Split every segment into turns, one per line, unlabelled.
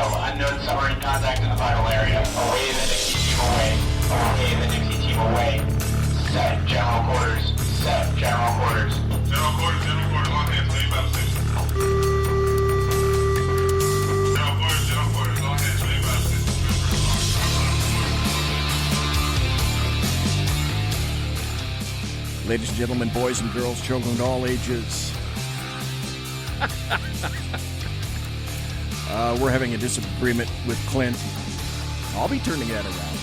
Unknown submarine contact in the vital area. Away the Nixie team away. Away the Nixie team away. Set general quarters. Set general quarters. General quarters, on hands, main battle station. General quarters, on hands, main battle station.
Ladies and gentlemen, boys and girls, children of all ages. We're having a disagreement with Clint. I'll be turning that around.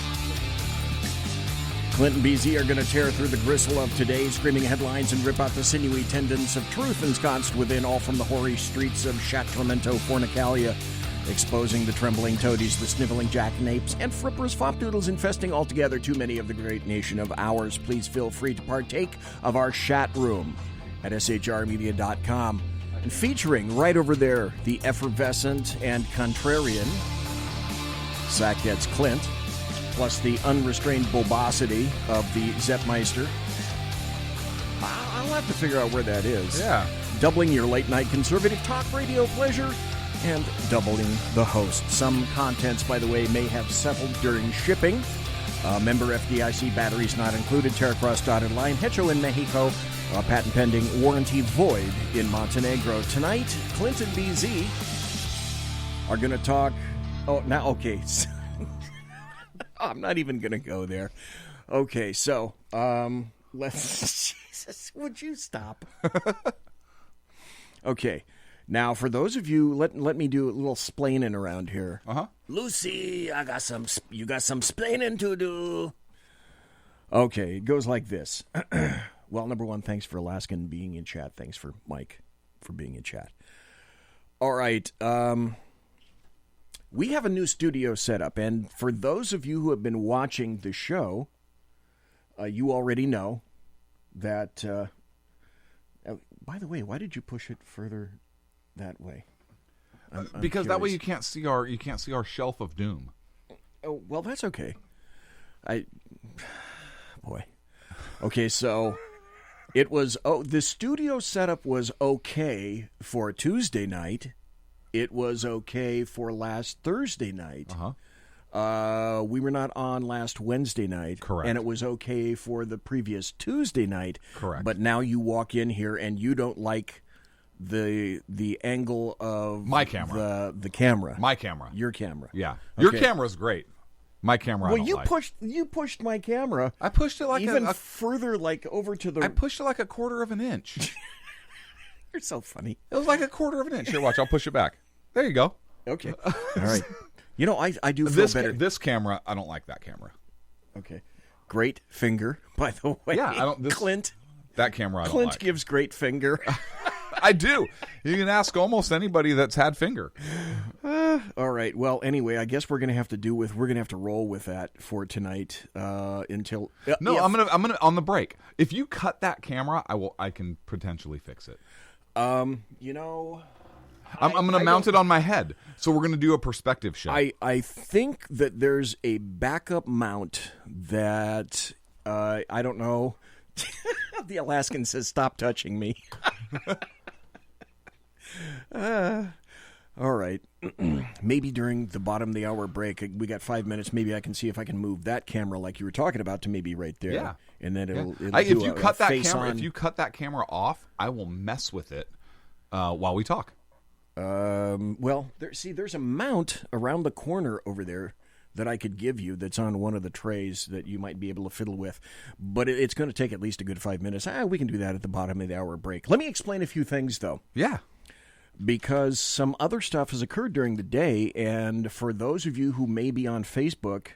Clint and BZ are going to tear through the gristle of today's screaming headlines and rip out the sinewy tendons of truth ensconced within, all from the hoary streets of Sacramento, Fornicalia, exposing the trembling toadies, the sniveling jackanapes, and fripperous fopdoodles infesting altogether too many of the great nation of ours. Please feel free to partake of our chat room at shrmedia.com. And featuring right over there the effervescent and contrarian Heads Clint, plus the unrestrained bulbosity of the Zeppmeister. I'll have to figure out where that is.
Yeah.
Doubling your late-night conservative talk radio pleasure and doubling the host. Some contents, by the way, may have settled during shipping. Member FDIC, batteries not included, Terracross dotted line, Hecho in Mexico, patent pending, warranty void in Montenegro. Tonight, Clint and BZ are going to talk. Oh, now, okay. I'm not even going to go there. Okay, so let's. Jesus, would you stop? Okay, now for those of you, let me do a little splaining around here. Lucy, you got some splaining to do. Okay, it goes like this. Well, number one, thanks for Alaskan being in chat. Thanks for Mike for being in chat. All right. We have a new studio set up, and for those of you who have been watching the show, you already know that... by the way, why did you push it further that way? I'm
because
curious.
that way you can't see our shelf of doom.
Oh, well, that's okay. Boy. Okay, so... It was, the studio setup was okay for Tuesday night. It was okay for last Thursday night. We were not on last Wednesday night.
Correct.
And it was okay for the previous Tuesday night.
Correct.
But now you walk in here and you don't like the angle of
my camera.
The camera.
My camera.
Your camera.
Yeah.
Okay.
Your camera's great. My camera.
Well,
I don't like.
you pushed my camera.
I pushed it like
even further, like over to the.
I pushed it like a quarter of an inch.
You're so funny.
It was like a quarter of an inch. Here, watch. I'll push it back. There you go.
Okay. All right. You know, I do feel better.
This camera, I don't like that camera.
Okay. Great finger, by the way.
Yeah, I don't.
Clint.
That camera, I don't
Clint
like.
gives great finger.
I do. You can ask almost anybody that's had finger.
All right. Well, anyway, I guess we're gonna have to roll with that for tonight until.
No, I'm gonna on the break. If you cut that camera, I can potentially fix it.
You know.
I'm going to mount it on my head. So we're going to do a perspective show.
I think that there's a backup mount that I don't know. The Alaskan says, "Stop touching me." All right. Maybe during the bottom of the hour break, we got 5 minutes. Maybe I can see if I can move that camera like you were talking about to maybe right there.
Yeah.
And then it'll
if
do
you
a
cut that
face
camera,
on.
if you cut that camera off, I will mess with it while we talk.
Well, there's a mount around the corner over there that I could give you that's on one of the trays that you might be able to fiddle with. But it's going to take at least a good 5 minutes. We can do that at the bottom of the hour break. Let me explain a few things, though.
Yeah.
Because some other stuff has occurred during the day, and for those of you who may be on Facebook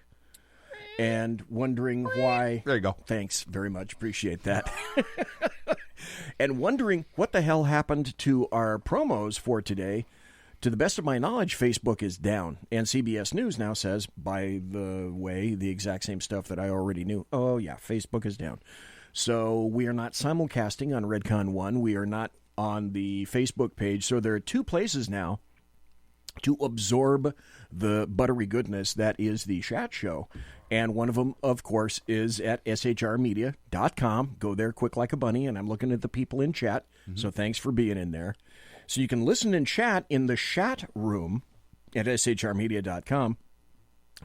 and wondering why...
There you go.
Thanks very much. Appreciate that. And wondering what the hell happened to our promos for today, to the best of my knowledge, Facebook is down. And CBS News now says, by the way, the exact same stuff that I already knew. Oh, yeah, Facebook is down. So we are not simulcasting on Redcon 1. We are not on the Facebook page. So there are two places now to absorb the buttery goodness that is the chat show. And one of them, of course, is at shrmedia.com. Go there quick like a bunny, and I'm looking at the people in chat, so thanks for being in there. So you can listen and chat in the chat room, at shrmedia.com.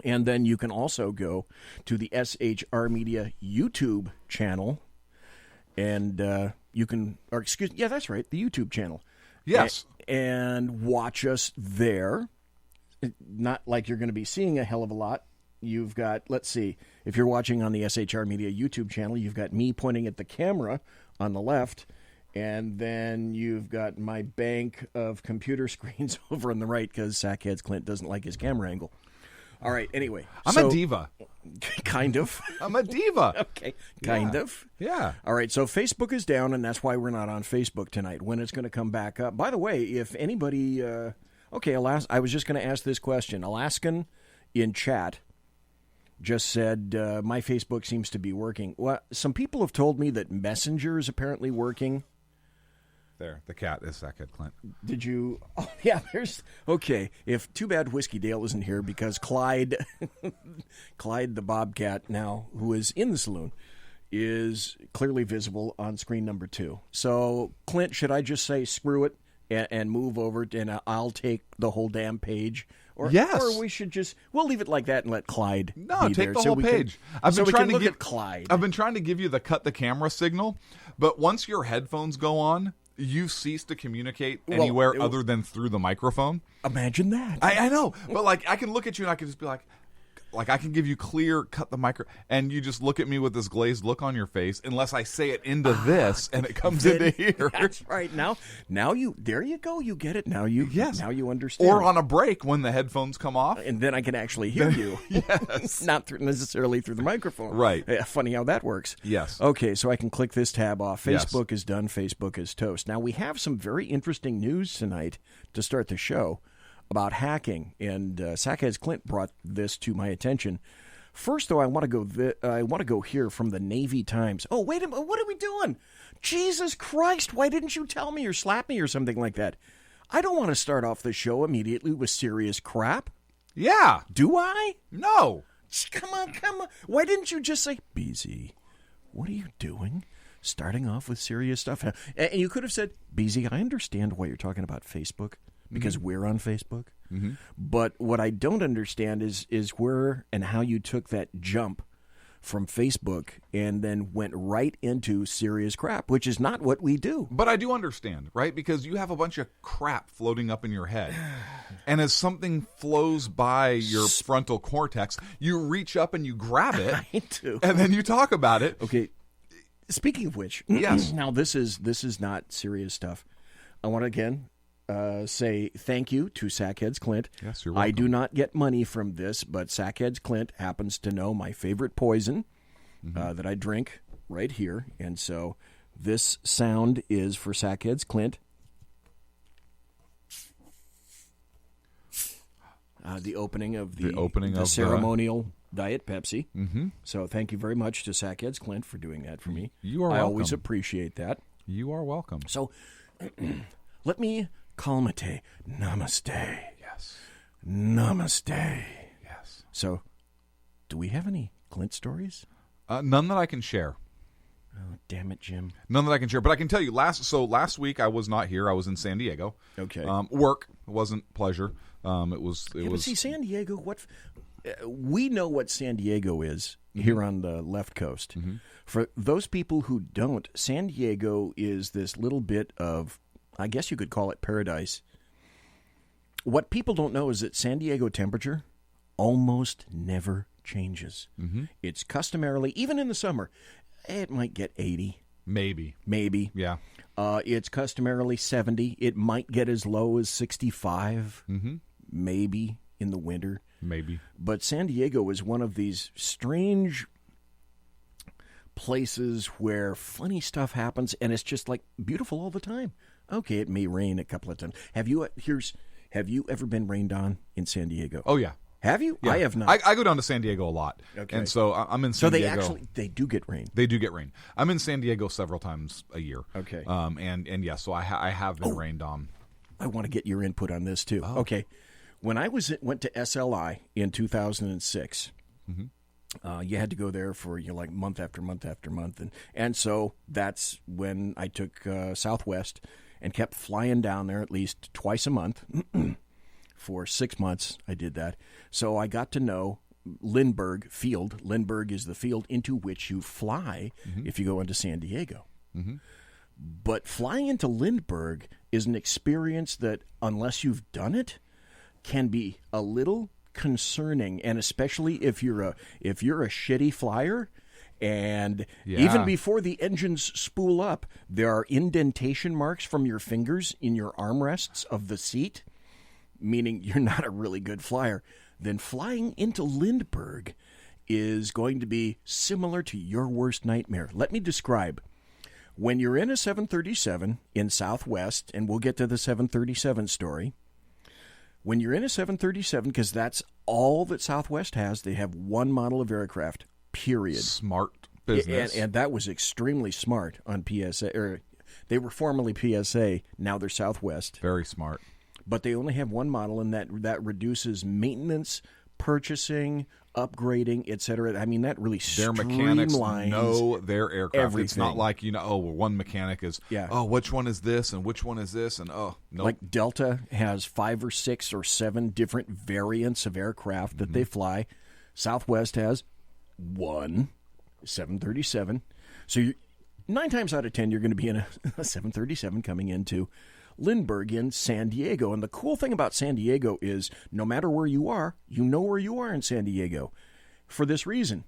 And then you can also go to the SHR Media YouTube channel, and you can, or excuse me, yeah, that's right, the YouTube channel.
Yes.
And watch us there. Not like you're going to be seeing a hell of a lot. You've got, let's see, if you're watching on the SHR Media YouTube channel, you've got me pointing at the camera on the left, and then you've got my bank of computer screens over on the right because Sackheads Clint doesn't like his camera angle. All right, anyway.
I'm a diva.
Kind of.
I'm a diva.
Okay, kind of.
Yeah.
All right, so Facebook is down, and that's why we're not on Facebook tonight. When it's going to come back up. By the way, if anybody... I was just going to ask this question. Alaskan in chat just said, my Facebook seems to be working. Well, some people have told me that Messenger is apparently working.
There, the cat is Sackhead Clint.
Did you? Oh, yeah, there's... Okay, if Too Bad Whiskey Dale isn't here because Clyde, Clyde the Bobcat now, who is in the saloon, is clearly visible on screen number 2. So, Clint, should I just say screw it and move over and I'll take the whole damn page?
Yes.
Or we should just... We'll leave it like that and let Clyde be
take
there.
the whole page.
I've been trying to look at Clyde.
I've been trying to give you the cut the camera signal, but once your headphones go on, you cease to communicate anywhere other than through the microphone.
Imagine that.
I know, but like I can look at you and I can just be like I can give you clear cut the micro, and you just look at me with this glazed look on your face, unless I say it into this and it comes into here.
That's right. Now you there you go. You get it. Now you understand.
Or on a break when the headphones come off,
and then I can actually hear you.
Yes,
not necessarily through the microphone.
Right.
Funny how that works.
Yes.
Okay, so I can click this tab off. Facebook
Yes.
is done. Facebook is toast. Now we have some very interesting news tonight to start the show about hacking, and Sackheads Clint brought this to my attention. First, though, I want to go here from the Navy Times. Oh, wait a minute, what are we doing? Jesus Christ, why didn't you tell me or slap me or something like that? I don't want to start off the show immediately with serious crap.
Yeah.
Do I?
No.
Come on. Why didn't you just say, BZ, what are you doing? Starting off with serious stuff. And you could have said, BZ, I understand why you're talking about Facebook. Because we're on Facebook. Mm-hmm. But what I don't understand is where and how you took that jump from Facebook and then went right into serious crap, which is not what we do.
But I do understand, right? Because you have a bunch of crap floating up in your head. And as something flows by your frontal cortex, you reach up and you grab it.
I do.
And then you talk about it.
Okay. Speaking of which,
yes.
Now this is not serious stuff. I want to again say thank you to Sackheads Clint.
Yes, you're welcome.
I do not get money from this, but Sackheads Clint happens to know my favorite poison that I drink right here. And so this sound is for Sackheads Clint. The opening of the ceremonial Diet Pepsi. Mm-hmm. So thank you very much to Sackheads Clint for doing that for me.
You are welcome.
I always appreciate that.
You are welcome.
So let me calmate. Namaste.
Yes.
Namaste.
Yes.
So, do we have any Clint stories?
None that I can share.
Oh, damn it, Jim.
None that I can share. But I can tell you, last week I was not here. I was in San Diego.
Okay.
Work. It wasn't pleasure. It was.
But see, San Diego, we know what San Diego is here on the left coast. Mm-hmm. For those people who don't, San Diego is this little bit of, I guess you could call it paradise. What people don't know is that San Diego temperature almost never changes. Mm-hmm. It's customarily, even in the summer, it might get 80.
Maybe.
Yeah. It's customarily 70. It might get as low as 65. Mm-hmm. Maybe in the winter.
Maybe.
But San Diego is one of these strange places where funny stuff happens, and it's just like beautiful all the time. Okay, it may rain a couple of times. Have you ever been rained on in San Diego?
Oh, yeah.
Have you?
Yeah.
I have not.
I go down to San Diego a lot.
Okay.
And so I'm in San Diego.
So they do get rain.
They do get rain. I'm in San Diego several times a year.
Okay.
And yes, so I have been rained on.
I want to get your input on this too. Oh. Okay. When I went to SLI in 2006, you had to go there for like month after month after month, and so that's when I took Southwest and kept flying down there at least twice a month For 6 months, I did that. So I got to know Lindbergh Field. Lindbergh is the field into which you fly if you go into San Diego. But flying into Lindbergh is an experience that, unless you've done it, can be a little concerning, and especially if you're a shitty flyer. And even before the engines spool up, there are indentation marks from your fingers in your armrests of the seat, meaning you're not a really good flyer. Then flying into Lindbergh is going to be similar to your worst nightmare. Let me describe. When you're in a 737 in Southwest, and we'll get to the 737 story, when you're in a 737, because that's all that Southwest has, they have one model of aircraft, period.
Smart business.
And that was extremely smart on PSA. Or they were formerly PSA, now they're Southwest.
Very smart.
But they only have one model, and that reduces maintenance, purchasing, upgrading, etc. I mean, that really
their mechanics
streamlines
know their aircraft.
everything.
It's not like, one mechanic is, which one is this and which one is this, and nope.
Like Delta has 5 or 6 or 7 different variants of aircraft that they fly. Southwest has one 737. So 9 times out of 10, you're going to be in a 737 coming into Lindbergh in San Diego. And the cool thing about San Diego is no matter where you are, you know where you are in San Diego. For this reason,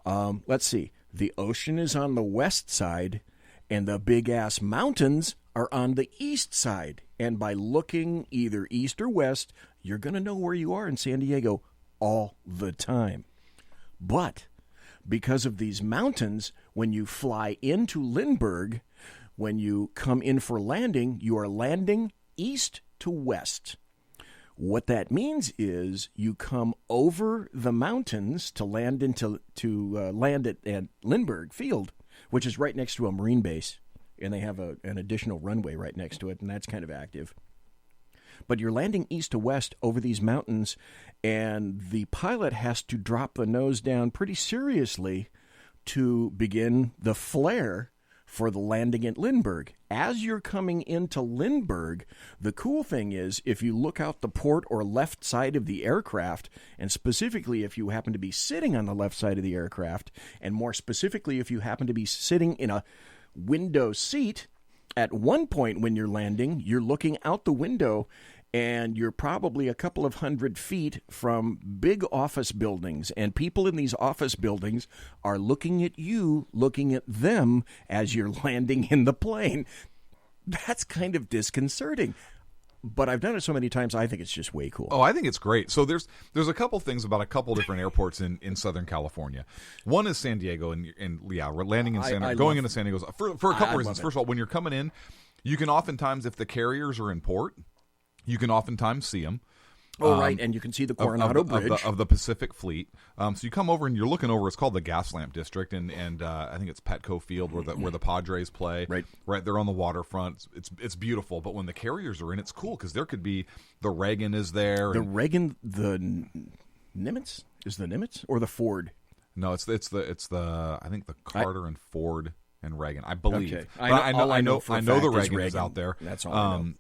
let's see, the ocean is on the west side and the big-ass mountains are on the east side. And by looking either east or west, you're going to know where you are in San Diego all the time. But because of these mountains, when you fly into Lindbergh, when you come in for landing, you are landing east to west. What that means is you come over the mountains to land land at Lindbergh Field, which is right next to a Marine base, and they have an additional runway right next to it, and that's kind of active. But you're landing east to west over these mountains, and the pilot has to drop the nose down pretty seriously to begin the flare for the landing at Lindbergh. As you're coming into Lindbergh, the cool thing is if you look out the port or left side of the aircraft, and specifically if you happen to be sitting on the left side of the aircraft, and more specifically if you happen to be sitting in a window seat, at one point when you're landing, you're looking out the window and you're probably a couple of 100 feet from big office buildings, and people in these office buildings are looking at you, looking at them as you're landing in the plane. That's kind of disconcerting. But I've done it so many times, I think it's just way cool.
Oh, I think it's great. So there's a couple things about a couple different airports in Southern California. One is San Diego, and we're landing in San Diego, going into San Diego for a couple reasons. First of all, when you're coming in, you can oftentimes, if the carriers are in port, you can oftentimes see them.
Oh, right, and you can see the Coronado Bridge.
Of the Pacific Fleet. So you come over and you're looking over, it's called the Gaslamp District, and I think it's Petco Field where the Padres play. Right there on the waterfront. It's beautiful, but when the carriers are in, it's cool because there could be, the Reagan is there.
The Nimitz? Is the Nimitz or the Ford?
No, it's the I think the Carter and Ford and Reagan, I believe.
Okay.
I know the Reagan is
Reagan
out there.
That's all I know.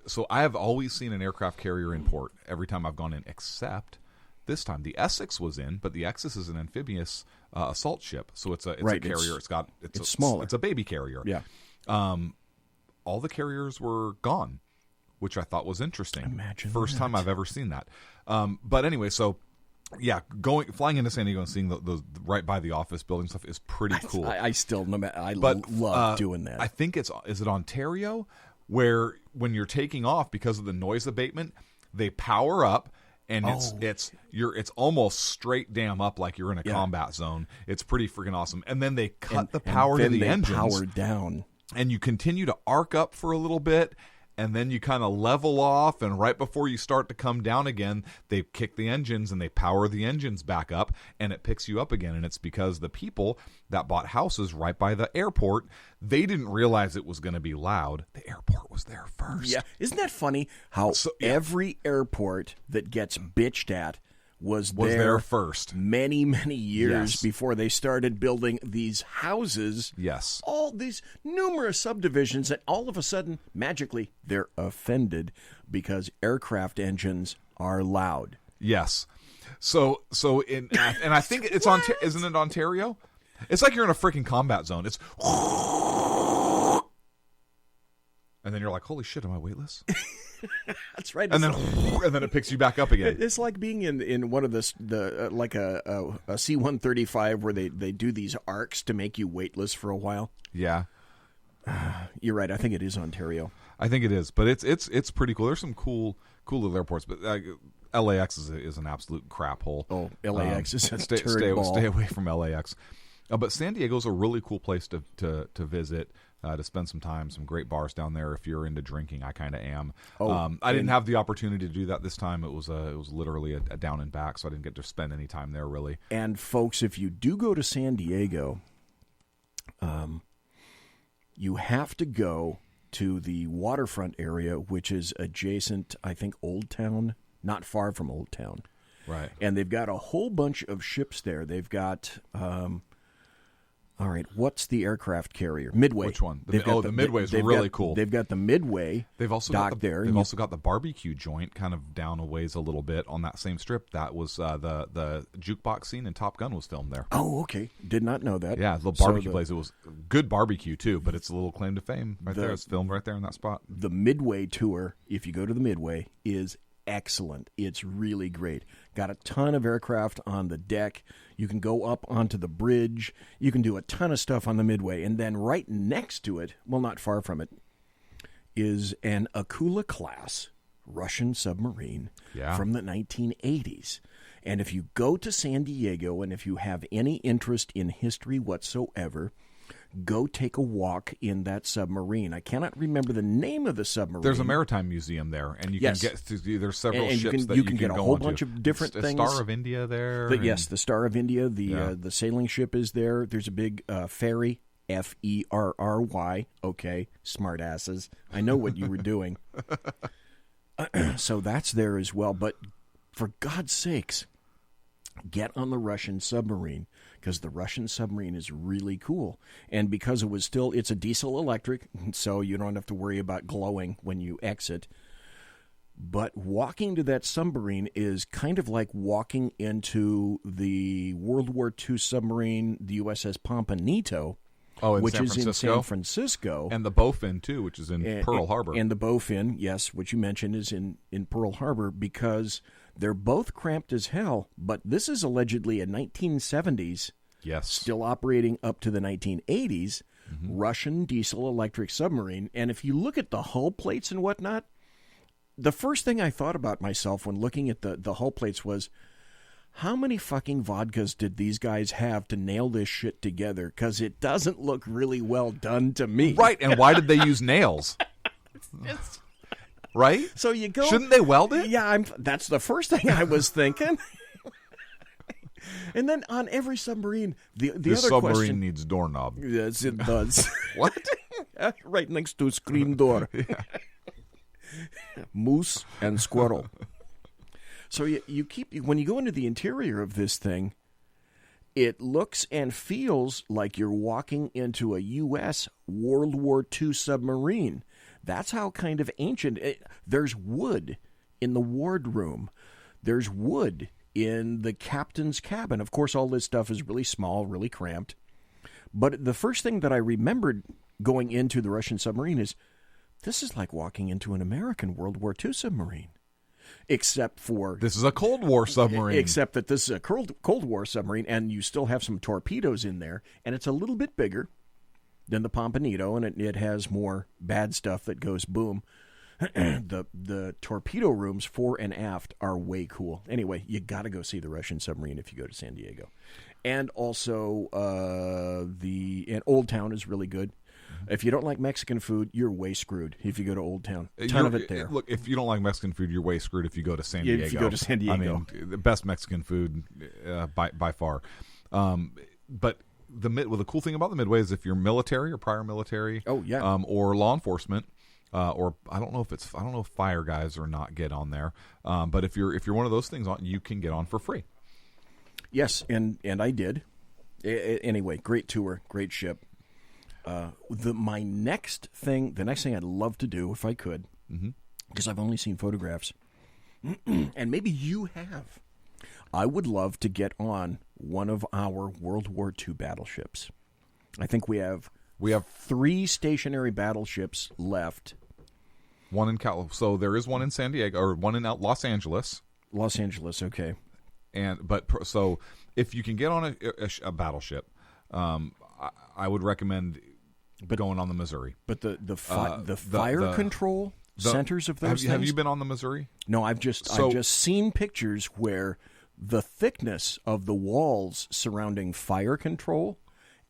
So I have always seen an aircraft carrier in port every time I've gone in, except this time. The Essex was in, but the Essex is an amphibious assault ship, so it's a carrier. It's
smaller.
It's a baby carrier.
Yeah.
All the carriers were gone, which I thought was interesting.
Imagine
First
that.
time I've ever seen that. But anyway, so. Yeah, flying into San Diego and seeing those right by the office building stuff is pretty cool.
I still love doing that.
I think is it Ontario, where when you're taking off because of the noise abatement, they power up and it's almost straight damn up like you're in a combat zone. It's pretty freaking awesome. And then they cut the power to the engines.
Power down,
and you continue to arc up for a little bit. And then you kind of level off, and right before you start to come down again, they kick the engines and they power the engines back up, and it picks you up again. And it's because the people that bought houses right by the airport, they didn't realize it was going to be loud. The airport was there first.
Yeah, isn't that funny how every airport that gets bitched at was
there first.
many, many years
Yes.
before they started building these houses.
Yes.
All these numerous subdivisions, and all of a sudden, magically, they're offended because aircraft engines are loud.
Yes. So and I think it's isn't it Ontario? It's like you're in a freaking combat zone. It's and then you're like, holy shit, am I weightless?
That's right.
And then it picks you back up again.
It's like being in one of the like a C-135 where they do these arcs to make you weightless for a while.
Yeah.
You're right. I think it is Ontario.
I think it is, but it's pretty cool. There's some cool little airports, but LAX is an absolute crap hole.
Oh, LAX is a
stay away from LAX. But San Diego's a really cool place to visit. To spend some time, some great bars down there. If you're into drinking, I kind of am. I didn't have the opportunity to do that this time. It was literally a down and back, so I didn't get to spend any time there really.
And folks, if you do go to San Diego, you have to go to the waterfront area, which is adjacent, I think, Old Town, not far from Old Town.
Right.
And they've got a whole bunch of ships there. They've got. All right, what's the aircraft carrier? Midway.
Which one? The Midway is really cool.
They've got the Midway.
They've also
dock
got
there.
They've also got the barbecue joint, kind of down a ways a little bit on that same strip. That was the jukebox scene in Top Gun was filmed there.
Oh, okay. Did not know that.
Yeah, the barbecue place. It was good barbecue too, but it's a little claim to fame right there. It's filmed right there in that spot.
The Midway tour, if you go to the Midway, is excellent. It's really great. Got a ton of aircraft on the deck. You can go up onto the bridge. You can do a ton of stuff on the Midway. And then right next to it, well, not far from it, is an Akula-class Russian submarine from the 1980s. And if you go to San Diego and if you have any interest in history whatsoever, go take a walk in that submarine. I cannot remember the name of the submarine.
There's a maritime museum there, and you can get to. There's several ships that
you can get a
go
whole
onto.
bunch of different things.
Star of India there.
Yes, the Star of India. The sailing ship is there. There's a big ferry. Ferry. Okay, smart asses. I know what you were doing. So that's there as well. But for God's sakes, get on the Russian submarine, because the Russian submarine is really cool. And because it's a diesel electric, so you don't have to worry about glowing when you exit. But walking to that submarine is kind of like walking into the World War II submarine, the USS Pompanito, which is in San Francisco.
And the Bowfin, too, which is in Pearl Harbor.
And the Bowfin, yes, which you mentioned, is in Pearl Harbor, because they're both cramped as hell, but this is allegedly a 1970s, still operating up to the 1980s, Russian diesel-electric submarine. And if you look at the hull plates and whatnot, the first thing I thought about myself when looking at the hull plates was, how many fucking vodkas did these guys have to nail this shit together? Because it doesn't look really well done to me.
Right, and why did they use nails? Right?
So you go.
Shouldn't they weld it?
Yeah, that's the first thing I was thinking. And then on every submarine, the other
submarine
question
needs doorknob.
Yes, it does.
What?
Right next to screen door. Moose and squirrel. So you keep when you go into the interior of this thing, it looks and feels like you're walking into a U.S. World War II submarine. That's how kind of ancient. There's wood in the wardroom. There's wood in the captain's cabin. Of course, all this stuff is really small, really cramped. But the first thing that I remembered going into the Russian submarine is, this is like walking into an American World War II submarine. Except for...
This is a Cold War submarine.
Except that this is a Cold War submarine, and you still have some torpedoes in there, and it's a little bit bigger than the Pompanito, and it has more bad stuff that goes boom. The torpedo rooms fore and aft are way cool. Anyway, you got to go see the Russian submarine if you go to San Diego. And also, Old Town is really good. If you don't like Mexican food, you're way screwed if you go to Old Town. Ton of it there.
Look, if you don't like Mexican food, you're way screwed if you go to San Diego.
If you go to San Diego.
I mean, the best Mexican food by far. But the cool thing about the Midway is if you're military or prior military, or law enforcement, or I don't know if Fire Guys or not get on there. But if you're one of those things on, you can get on for free.
Yes, and I did. Anyway, great tour, great ship. The next thing I'd love to do if I could, because I've only seen photographs, and maybe you have. I would love to get on one of our World War II battleships. I think we have 3 stationary battleships left.
One in so there is one in San Diego, or one in Los Angeles.
Los Angeles, okay.
So if you can get on a battleship, I would recommend going on the Missouri.
But the fire control centers of those things.
Have you been on the Missouri?
No, I've just seen pictures where the thickness of the walls surrounding fire control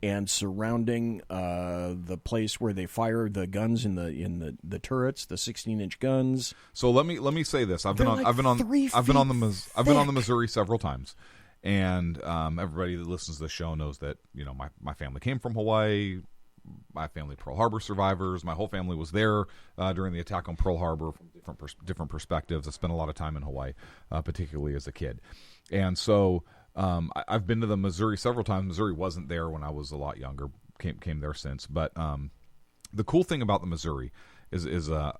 and surrounding the place where they fire the guns in the turrets, the 16-inch guns.
So let me say this: I've been on the Missouri several times, and everybody that listens to the show knows that my family came from Hawaii. My family Pearl Harbor survivors. My whole family was there during the attack on Pearl Harbor from different perspectives. I spent a lot of time in Hawaii, particularly as a kid, and so. I've been to the Missouri several times. Missouri wasn't there when I was a lot younger. Came there since. But the cool thing about the Missouri is a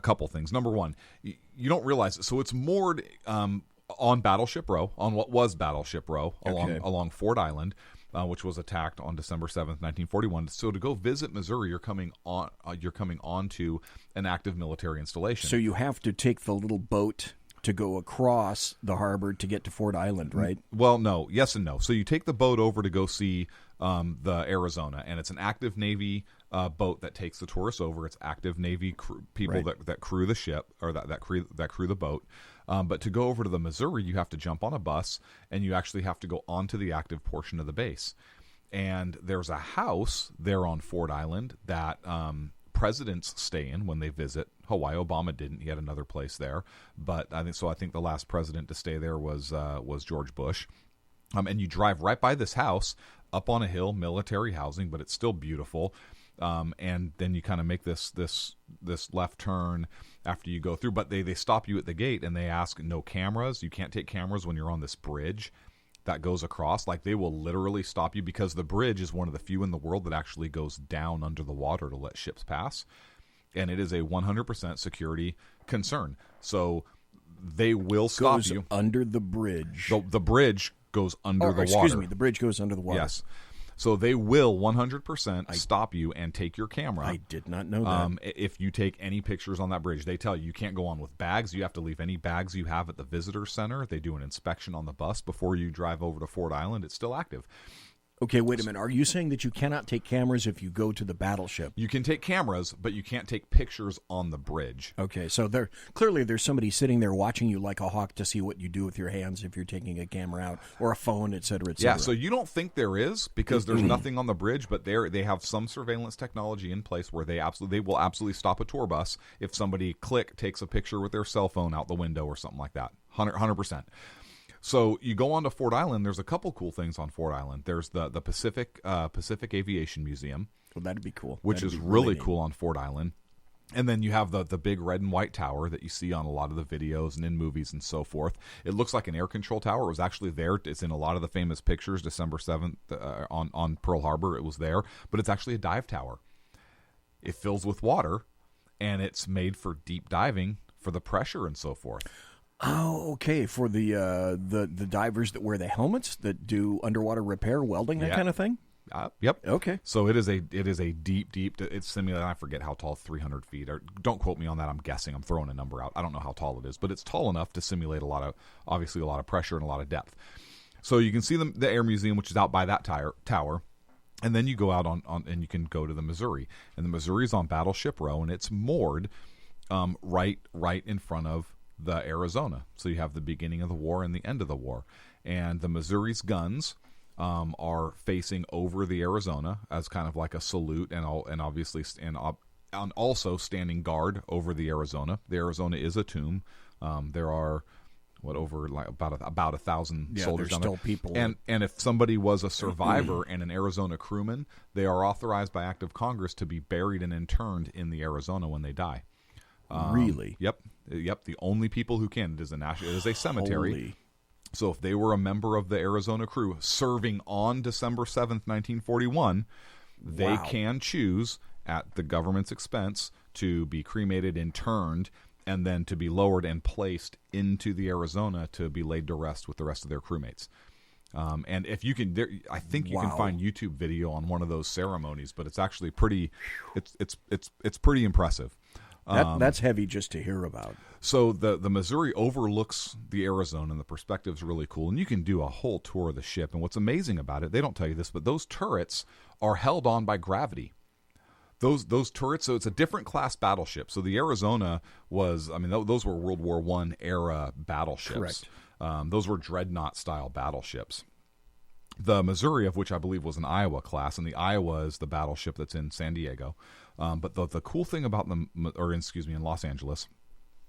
couple things. Number one, you don't realize it. So it's moored on Battleship Row, on what was Battleship Row, along Ford Island, which was attacked on December 7th, 1941. So to go visit Missouri, you're coming onto an active military installation.
So you have to take the little boat to go across the harbor to get to Ford Island, right?
Well, no. Yes and no. So you take the boat over to go see the Arizona, and it's an active Navy boat that takes the tourists over. It's active Navy people that crew the ship, or that crew the boat. But to go over to the Missouri, you have to jump on a bus, and you actually have to go onto the active portion of the base. And there's a house there on Ford Island that presidents stay in when they visit Hawaii. Obama didn't; he had another place there. But I think the last president to stay there was George Bush. And you drive right by this house, up on a hill, military housing, but it's still beautiful. And then you kind of make this left turn after you go through. But they stop you at the gate and they ask no cameras. You can't take cameras when you're on this bridge that goes across. Like, they will literally stop you, because the bridge is one of the few in the world that actually goes down under the water to let ships pass, and it is a 100% security concern. So they will stop you
under the bridge.
The bridge goes under the water.
Excuse me, the bridge goes under the water.
Yes. So they will 100% stop you and take your camera.
I did not know that.
If you take any pictures on that bridge, they tell you can't go on with bags. You have to leave any bags you have at the visitor center. They do an inspection on the bus before you drive over to Ford Island. It's still active.
Okay, wait a minute. Are you saying that you cannot take cameras if you go to the battleship?
You can take cameras, but you can't take pictures on the bridge.
Okay, so there's somebody sitting there watching you like a hawk to see what you do with your hands if you're taking a camera out, or a phone, et cetera, et cetera.
Yeah, so you don't think there is, because there's nothing on the bridge, but they have some surveillance technology in place where they will absolutely stop a tour bus if somebody takes a picture with their cell phone out the window or something like that. 100%. So you go on to Ford Island. There's a couple cool things on Ford Island. There's the Pacific Aviation Museum.
Well, that'd be cool.
Which is really cool on Ford Island. And then you have the big red and white tower that you see on a lot of the videos and in movies and so forth. It looks like an air control tower. It was actually there. It's in a lot of the famous pictures. December 7th on Pearl Harbor, it was there. But it's actually a dive tower. It fills with water, and it's made for deep diving for the pressure and so forth.
Oh, okay. For the divers that wear the helmets that do underwater repair, welding, that kind of thing?
Yep.
Okay. So
it is a deep. It's simulated. I forget how tall, 300 feet. Or don't quote me on that. I'm guessing. I'm throwing a number out. I don't know how tall it is, but it's tall enough to simulate a lot of pressure and a lot of depth. So you can see the Air Museum, which is out by that tower. And then you go out on and you can go to the Missouri. And the Missouri's on Battleship Row, and it's moored right in front of the Arizona. So you have the beginning of the war and the end of the war. And the Missouri's guns are facing over the Arizona as kind of like a salute, and also standing guard over the Arizona. The Arizona is a tomb. There are over like about 1,000 soldiers
there's
down
still
there.
people.
And if somebody was a survivor and an Arizona crewman, they are authorized by act of Congress to be buried and interned in the Arizona when they die.
Really?
Yep. The only people who can. It is a cemetery.
Holy.
So if they were a member of the Arizona crew serving on December 7th, 1941, they
Wow.
can choose at the government's expense to be cremated, interned, and then to be lowered and placed into the Arizona to be laid to rest with the rest of their crewmates. And if you can, I think you can
Wow.
find YouTube video on one of those ceremonies, but it's actually pretty. It's pretty impressive.
That's heavy just to hear about.
So the Missouri overlooks the Arizona, and the perspective's really cool. And you can do a whole tour of the ship. And what's amazing about it, they don't tell you this, but those turrets are held on by gravity. Those turrets, so it's a different class battleship. So the Arizona was, I mean, those were World War I era battleships.
Correct.
Those were dreadnought-style battleships. The Missouri, of which I believe was an Iowa class, and the Iowa is the battleship that's in San Diego. But the cool thing about in Los Angeles,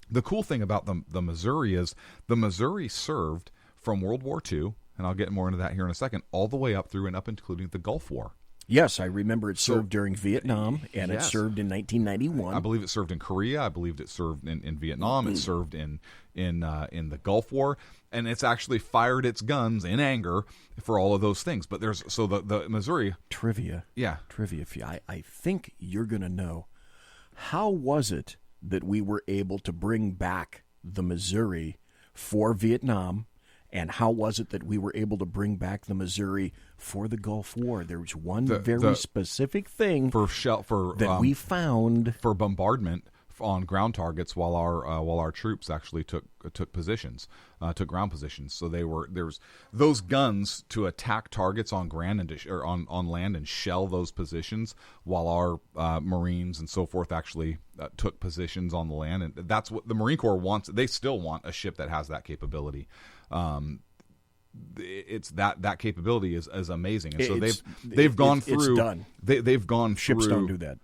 the cool thing about the Missouri is the Missouri served from World War II, and I'll get more into that here in a second, all the way up through and up including the Gulf War.
Yes, I remember it served during Vietnam, and
Yes.
it served in 1991.
I believe it served in Korea. I believed it served in Vietnam. It served in the Gulf War, and it's actually fired its guns in anger for all of those things. But the Missouri
Trivia.
Yeah.
Trivia. I think you're going to know. How was it that we were able to bring back the Missouri for Vietnam, and how was it that we were able to bring back the Missouri for the Gulf War? There was one very specific thing that we found
for bombardment on ground targets while our troops actually took positions, took ground positions. So there's those guns to attack targets on ground or on land and shell those positions, while our Marines and so forth actually took positions on the land. And that's what the Marine Corps wants. They still want a ship that has that capability. It's that capability is amazing, and so they've gone through.
It's done.
They've gone through.
Ships don't do that.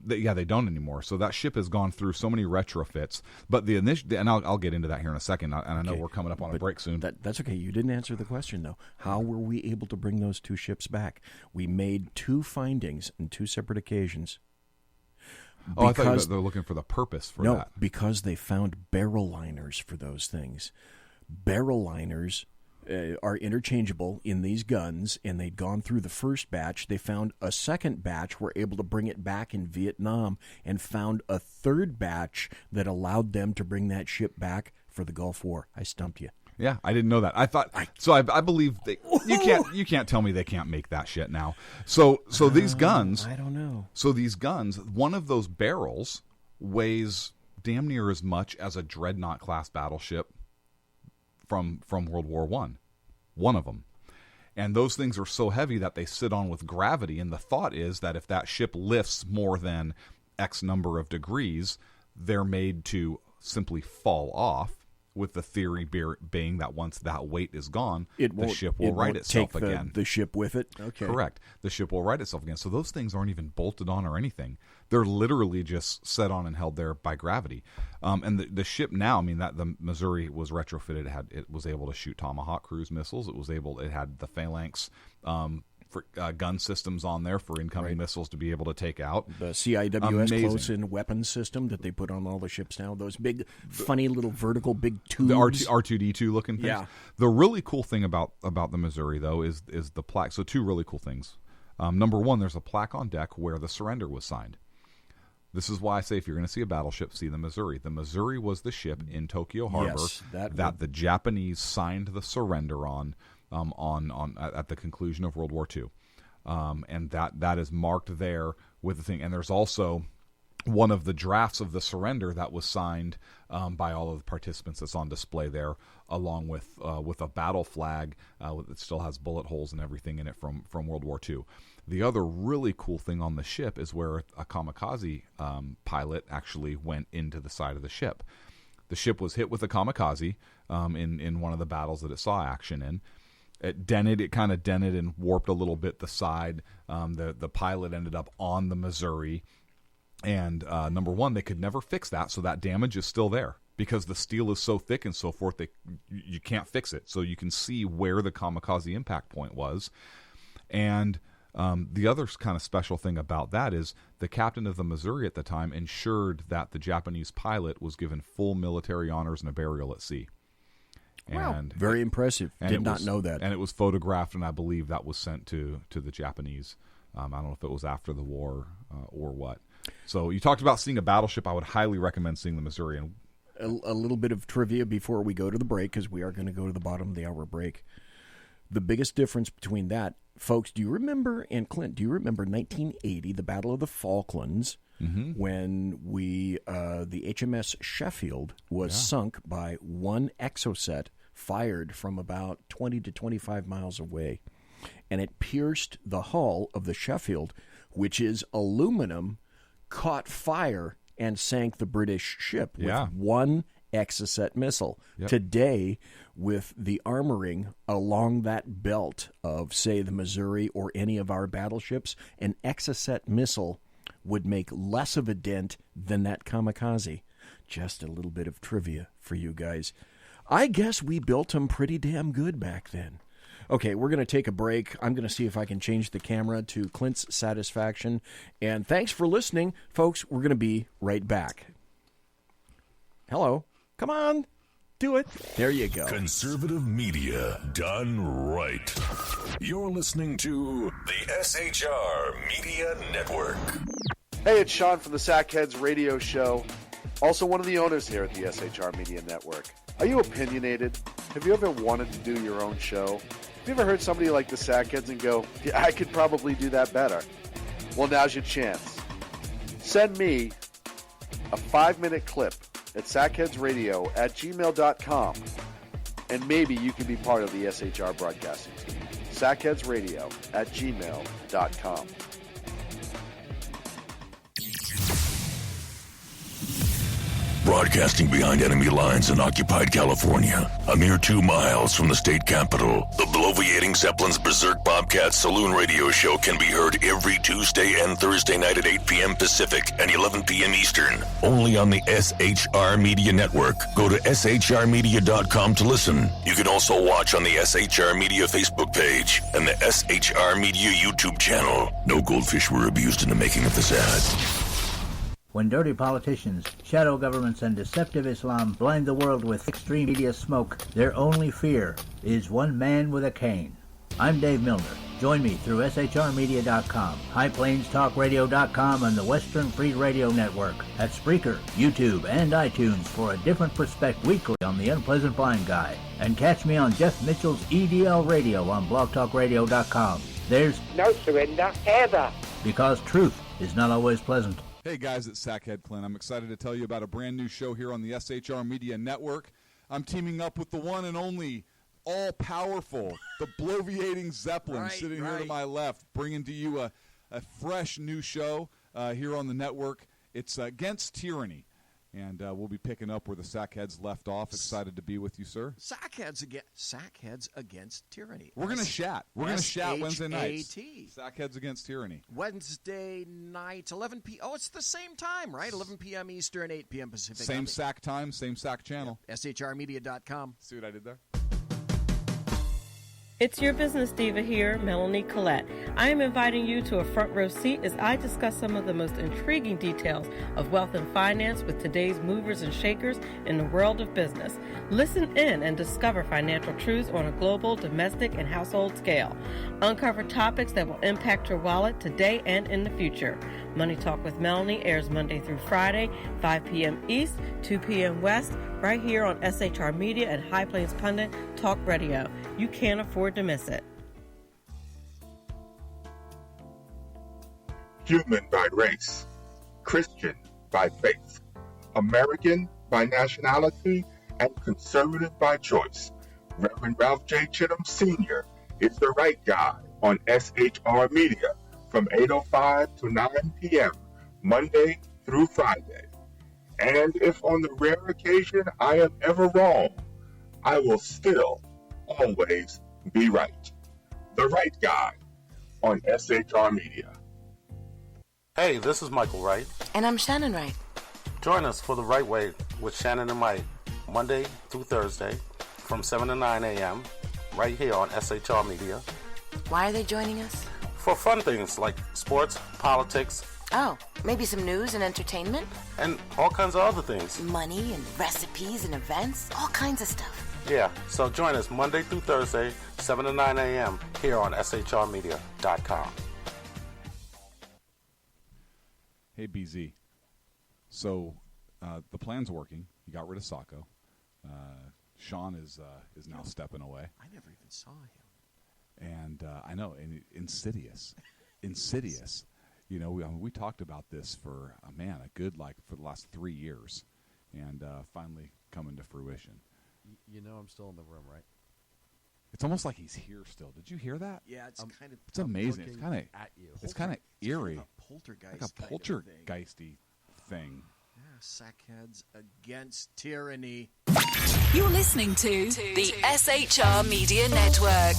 They don't anymore. So that ship has gone through so many retrofits. But the initial, and I'll get into that here in a second. And I know we're coming up on a break soon.
That's okay. You didn't answer the question, though. How were we able to bring those two ships back? We made two findings on two separate occasions.
I thought they were looking for the purpose for that.
No, because they found barrel liners for those things. Barrel liners are interchangeable in these guns, and they'd gone through the first batch. They found a second batch, were able to bring it back in Vietnam, and found a third batch that allowed them to bring that ship back for the Gulf War. I stumped you.
Yeah, I didn't know that. I thought so. I believe you can't tell me they can't make that shit now. So these guns,
I don't know.
So these guns, one of those barrels weighs damn near as much as a dreadnought class battleship from World War I. One of them. And those things are so heavy that they sit on with gravity, and the thought is that if that ship lifts more than X number of degrees, they're made to simply fall off, with the theory being that once that weight is gone, the ship will right itself again.
The ship with it? Okay.
Correct. The ship will right itself again. So those things aren't even bolted on or anything. They're literally just set on and held there by gravity. And the ship now, I mean, that the Missouri was retrofitted. It was able to shoot Tomahawk cruise missiles. It had the Phalanx for gun systems on there for incoming missiles to be able to take out.
The CIWS close-in weapons system that they put on all the ships now. Those big, funny little vertical big tubes.
The R2D2 looking things.
Yeah.
The really cool thing about the Missouri, though, is the plaque. So two really cool things. Number one, there's a plaque on deck where the surrender was signed. This is why I say if you're going to see a battleship, see the Missouri. The Missouri was the ship in Tokyo Harbor that the Japanese signed the surrender on at the conclusion of World War II, and that is marked there with the thing. And there's also one of the drafts of the surrender that was signed by all of the participants that's on display there, along with a battle flag that still has bullet holes and everything in it from World War II. The other really cool thing on the ship is where a kamikaze pilot actually went into the side of the ship. The ship was hit with a kamikaze in one of the battles that it saw action in. It kind of dented and warped a little bit the side. The pilot ended up on the Missouri. And number one, they could never fix that, so that damage is still there because the steel is so thick and so forth, you can't fix it. So you can see where the kamikaze impact point was. And the other kind of special thing about that is the captain of the Missouri at the time ensured that the Japanese pilot was given full military honors and a burial at sea.
Wow,
And
very impressive. Did not know that.
And it was photographed, and I believe that was sent to the Japanese. I don't know if it was after the war or what. So you talked about seeing a battleship. I would highly recommend seeing the Missouri. And
a little bit of trivia before we go to the break, because we are going to go to the bottom of the hour break. The biggest difference between that, folks, do you remember, and Clint, do you remember 1980, the Battle of the Falklands, when the HMS Sheffield was sunk by one exocet fired from about 20 to 25 miles away, and it pierced the hull of the Sheffield, which is aluminum, caught fire, and sank the British ship with one Exocet missile. Today, with the armoring along that belt of, say, the Missouri or any of our battleships, an Exocet missile would make less of a dent than that kamikaze. Just a little bit of trivia for you guys. I guess we built them pretty damn good back then. Okay, we're going to take a break. I'm going to see if I can change the camera to Clint's satisfaction. And thanks for listening, folks. We're going to be right back. Hello. Come on, do it. There you go.
Conservative media done right. You're listening to the SHR Media Network.
Hey, it's Sean from the Sackheads Radio Show, also one of the owners here at the SHR Media Network. Are you opinionated? Have you ever wanted to do your own show? Have you ever heard somebody like the Sackheads and go, yeah, I could probably do that better? Well, now's your chance. Send me a 5-minute clip at sackheadsradio@gmail.com, and maybe you can be part of the SHR broadcasting team. sackheadsradio@gmail.com.
Broadcasting behind enemy lines in occupied California, a mere 2 miles from the state capital, the bloviating Zeppelin's Berserk Bobcat Saloon Radio Show can be heard every Tuesday and Thursday night at 8 p.m. Pacific and 11 p.m. Eastern, only on the SHR Media Network. Go to shrmedia.com to listen. You can also watch on the SHR Media Facebook page and the SHR Media YouTube channel. No goldfish were abused in the making of this ad.
When dirty politicians, shadow governments, and deceptive Islam blind the world with extreme media smoke, their only fear is one man with a cane. I'm Dave Milner. Join me through shrmedia.com, highplains.talkradio.com, and the Western Free Radio Network at Spreaker, YouTube, and iTunes for a different perspective weekly on the Unpleasant Blind Guy. And catch me on Jeff Mitchell's EDL Radio on blogtalkradio.com. There's
no surrender ever,
because truth is not always pleasant.
Hey guys, it's Sackhead Clint. I'm excited to tell you about a brand new show here on the SHR Media Network. I'm teaming up with the one and only all-powerful, the bloviating Zeppelin, sitting here to my left, bringing to you a fresh new show here on the network. It's Against Tyranny. And we'll be picking up where the Sackheads left off. Excited to be with you, sir.
Sackheads Against Tyranny.
We're going to chat. We're going to chat Wednesday nights.
S-H-A-T.
Sackheads Against Tyranny.
Wednesday night, 11 p.m. Oh, it's the same time, right? 11 p.m. Eastern, 8 p.m. Pacific.
Same SAC time, same SAC channel.
Yeah. SHRmedia.com.
See what I did there?
It's your business diva here, Melanie Collette. I am inviting you to a front row seat as I discuss some of the most intriguing details of wealth and finance with today's movers and shakers in the world of business. Listen in and discover financial truths on a global, domestic, and household scale. Uncover topics that will impact your wallet today and in the future. Money Talk with Melanie airs Monday through Friday, 5 p.m. East, 2 p.m. West, right here on SHR Media and High Plains Pundit Talk Radio. You can't afford to miss it.
Human by race, Christian by faith, American by nationality, and conservative by choice. Reverend Ralph J. Chittum Sr. is the right guy on SHR Media from 8:05 to 9 p.m. Monday through Friday. And if on the rare occasion I am ever wrong, I will still always be right. The right guy on SHR Media.
Hey, this is Michael Wright.
And I'm Shannon Wright.
Join us for The Right Way with Shannon and Mike, Monday through Thursday from 7 to 9 a.m. right here on SHR Media.
Why are they joining us?
For fun things like sports, politics.
Oh, maybe some news and entertainment?
And all kinds of other things.
Money and recipes and events, all kinds of stuff.
Yeah, so join us Monday through Thursday, 7 to 9 a.m. here on shrmedia.com.
Hey, BZ. So the plan's working. You got rid of Sacco. Sean is now stepping away.
I never even saw him.
And I know, and insidious. You know, we talked about this for, for the last 3 years, and finally coming to fruition.
You know I'm still in the room, right?
It's almost like he's here still. Did you hear that?
Yeah, it's kind of...
It's amazing. It's kind of
at you.
It's kind of eerie.
Kind of a poltergeist.
Like a poltergeisty thing.
Yeah, sackheads against tyranny.
You're listening to the SHR Media Network.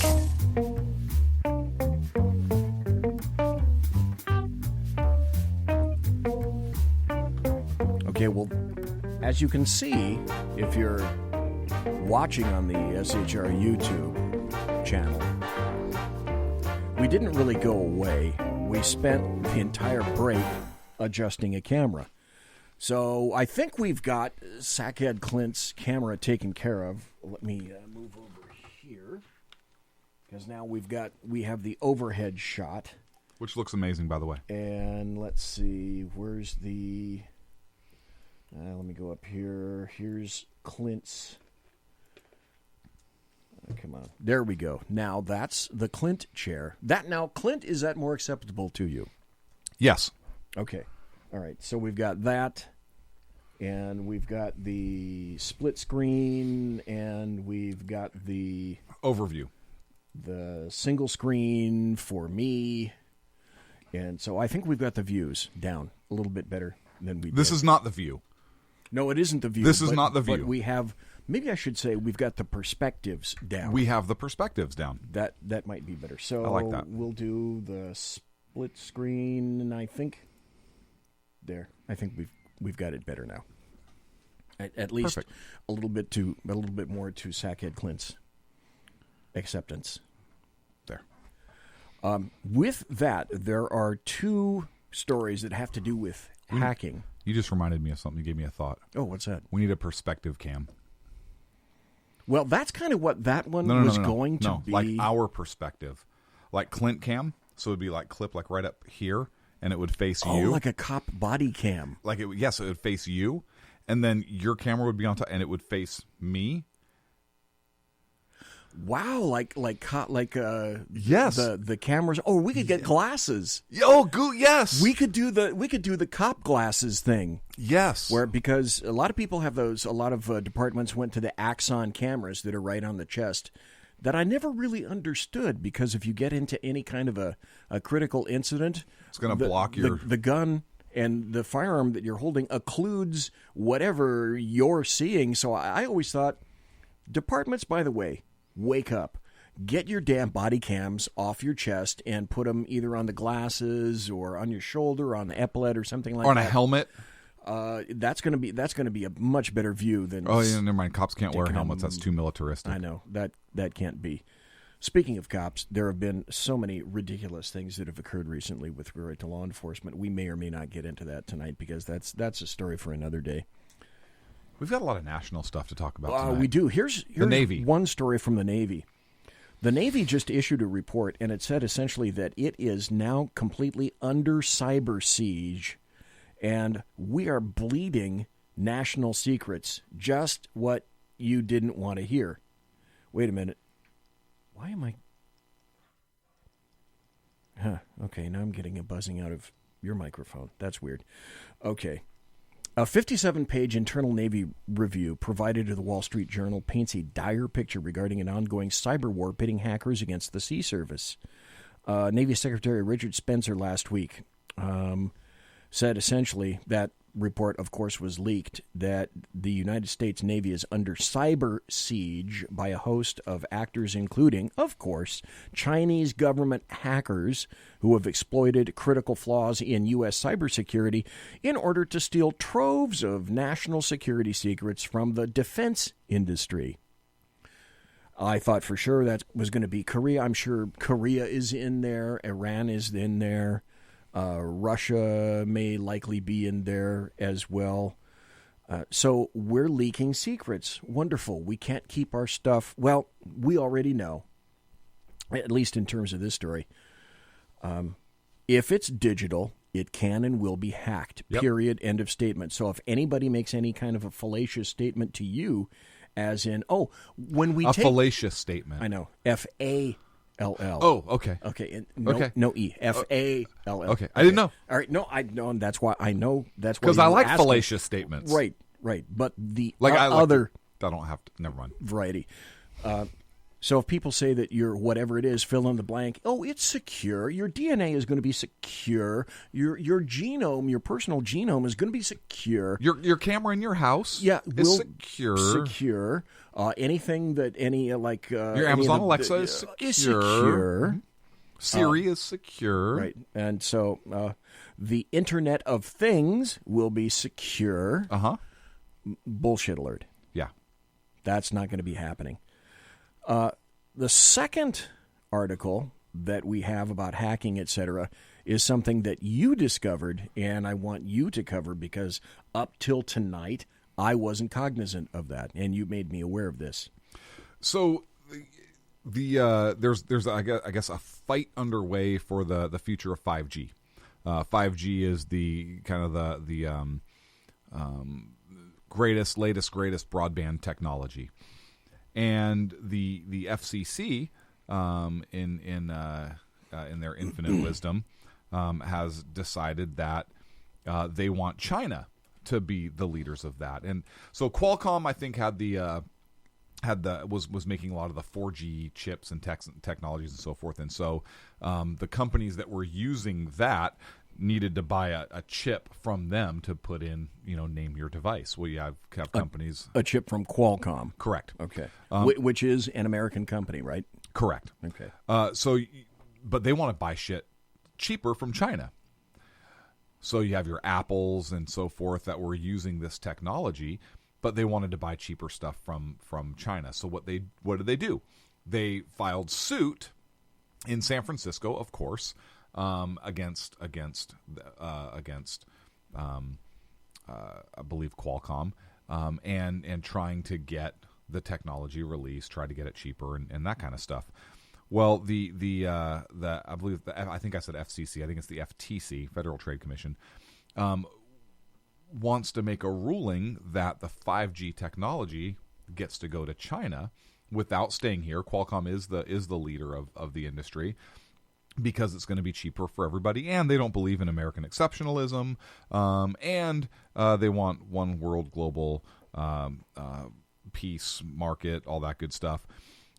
Okay, well, as you can see, if you're watching on the SHR YouTube channel, we didn't really go away. We spent the entire break adjusting a camera. So I think we've got Sackhead Clint's camera taken care of. Let me move over here, because now we have the overhead shot.
Which looks amazing, by the way.
And let's see, where's the... let me go up here. Here's Clint's... come on. There we go. Now that's the Clint chair. Clint, is that more acceptable to you?
Yes.
Okay. All right. So we've got that, and we've got the split screen, and we've got the...
overview.
The single screen for me. And so I think we've got the views down a little bit better than we did.
This is not the view.
No, it isn't the view.
This is not the view.
But we have... Maybe I should say we've got the perspectives down.
We have the perspectives down.
That might be better. So
I like that.
We'll do the split screen, and I think we've got it better now. At least
Perfect.
a little bit more to Sackhead Clint's acceptance. There. With that, there are two stories that have to do with hacking.
You just reminded me of something. You gave me a thought.
Oh, what's that?
We need a perspective cam.
Well, that's kind of what that one was going to be.
Like our perspective. Like Clint cam. So it would be like clip like right up here, and it would face you.
Oh, like a cop body cam.
Like it would face you, and then your camera would be on top, and it would face me.
Wow, yes, the cameras. Oh, we could get glasses.
Yes,
we could do the cop glasses thing.
Yes,
because a lot of people have those. A lot of departments went to the Axon cameras that are right on the chest. That I never really understood, because if you get into any kind of a critical incident,
it's going to block
the gun. And the firearm that you're holding occludes whatever you're seeing. So I always thought, departments, by the way, wake up. Get your damn body cams off your chest and put them either on the glasses or on your shoulder, on the epaulette or something like that.
On a helmet.
That's going to be a much better view than...
Oh, yeah, never mind. Cops can't wear helmets. That's too militaristic.
I know. That can't be. Speaking of cops, there have been so many ridiculous things that have occurred recently with regard to law enforcement. We may or may not get into that tonight, because that's a story for another day.
We've got a lot of national stuff to talk about tonight.
We do. Here's
the Navy.
One story from the Navy. The Navy just issued a report, and it said essentially that it is now completely under cyber siege, and we are bleeding national secrets, just what you didn't want to hear. Wait a minute. Why am I... Okay, now I'm getting a buzzing out of your microphone. That's weird. Okay. A 57-page internal Navy review provided to the Wall Street Journal paints a dire picture regarding an ongoing cyber war pitting hackers against the Sea Service. Navy Secretary Richard Spencer last week said essentially that report, of course, was leaked that the United States Navy is under cyber siege by a host of actors, including, of course, Chinese government hackers who have exploited critical flaws in U.S. cybersecurity in order to steal troves of national security secrets from the defense industry. I thought for sure that was going to be Korea. I'm sure Korea is in there. Iran is in there. Russia may likely be in there as well. So we're leaking secrets. Wonderful. We can't keep our stuff. Well, we already know, at least in terms of this story. If it's digital, it can and will be hacked.
Yep.
Period. End of statement. So if anybody makes any kind of a fallacious statement to you, as in, when we take...
fallacious statement.
I know. F-A-L-L.
Oh, okay.
Okay.
Okay.
No E. F-A-L-L.
Okay. I didn't know.
All right. No, I know. And that's why I know. That's why
because I like
asking.
fallacious statements.
Right. But the
other... I don't have to... Never mind.
Variety. So if people say that you're whatever it is, fill in the blank, it's secure. Your DNA is going to be secure. Your genome, your personal genome is going to be secure.
Your camera in your house is secure.
Secure. Anything that
your Amazon Alexa is secure.
Secure.
Siri is secure.
Right. And so the Internet of Things will be secure.
Uh-huh.
Bullshit alert.
Yeah.
That's not going to be happening. The second article that we have about hacking, etc., is something that you discovered, and I want you to cover because up till tonight, I wasn't cognizant of that, and you made me aware of this.
So there's I guess a fight underway for the future of 5G. 5G is the kind of the latest broadband technology. And the FCC, in their infinite wisdom, has decided that they want China to be the leaders of that. And so Qualcomm, I think, was making a lot of the 4G chips and technologies and so forth. And so the companies that were using that needed to buy a chip from them to put in, name your device. Well, you have companies.
A chip from Qualcomm.
Correct.
Okay. Which is an American company, right?
Correct.
Okay.
But they want to buy shit cheaper from China. So you have your Apples and so forth that were using this technology, but they wanted to buy cheaper stuff from China. So what did they do? They filed suit in San Francisco, of course, against I believe Qualcomm, and trying to get the technology released, try to get it cheaper and that kind of stuff. Well, I believe I think I said FCC. I think it's the FTC, Federal Trade Commission, wants to make a ruling that the 5G technology gets to go to China without staying here. Qualcomm is the leader of the industry, because it's going to be cheaper for everybody, and they don't believe in American exceptionalism, and they want one world global peace market, all that good stuff.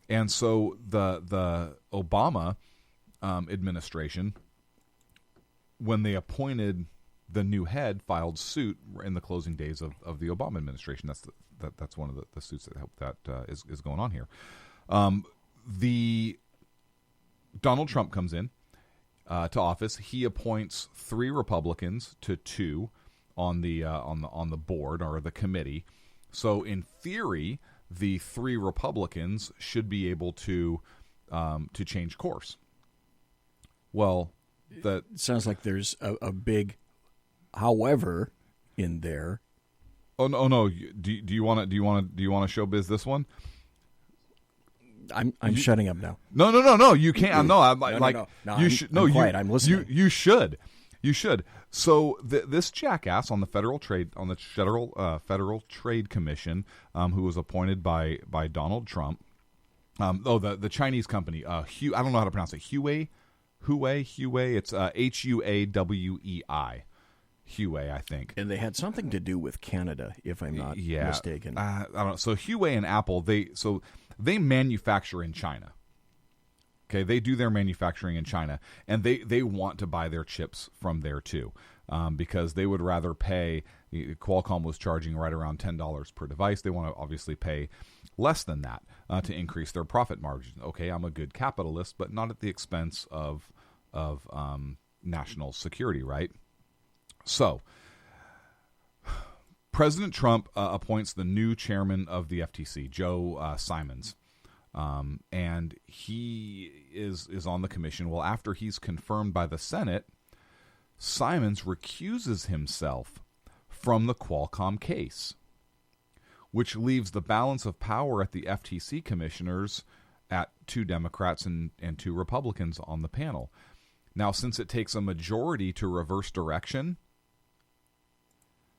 And so the Obama administration, when they appointed the new head, filed suit in the closing days of the Obama administration. That's one of the suits that is going on here. The Donald Trump comes in to office. He appoints 3 Republicans to 2 on the board or the committee. So in theory, the 3 Republicans should be able to change course. Well, that
sounds like there's a big however in there.
Oh no! Do you want to showbiz this one?
I'm shutting up now.
No! You can't. No, I'm
quiet. I'm listening.
You should. So this jackass on the Federal Trade Commission, who was appointed by Donald Trump. The Chinese company. I don't know how to pronounce it. Huawei. It's Huawei. Huawei, I think.
And they had something to do with Canada, if I'm not mistaken.
I don't know. So Huawei and Apple, they manufacture in China. Okay, they do their manufacturing in China, and they want to buy their chips from there too. because they would rather pay. Qualcomm was charging right around $10 per device. They want to obviously pay less than that to increase their profit margin. Okay, I'm a good capitalist, but not at the expense of national security, right? So, President Trump appoints the new chairman of the FTC, Joe Simons, and he is on the commission. Well, after he's confirmed by the Senate, Simons recuses himself from the Qualcomm case, which leaves the balance of power at the FTC commissioners at 2 Democrats and 2 Republicans on the panel. Now, since it takes a majority to reverse direction,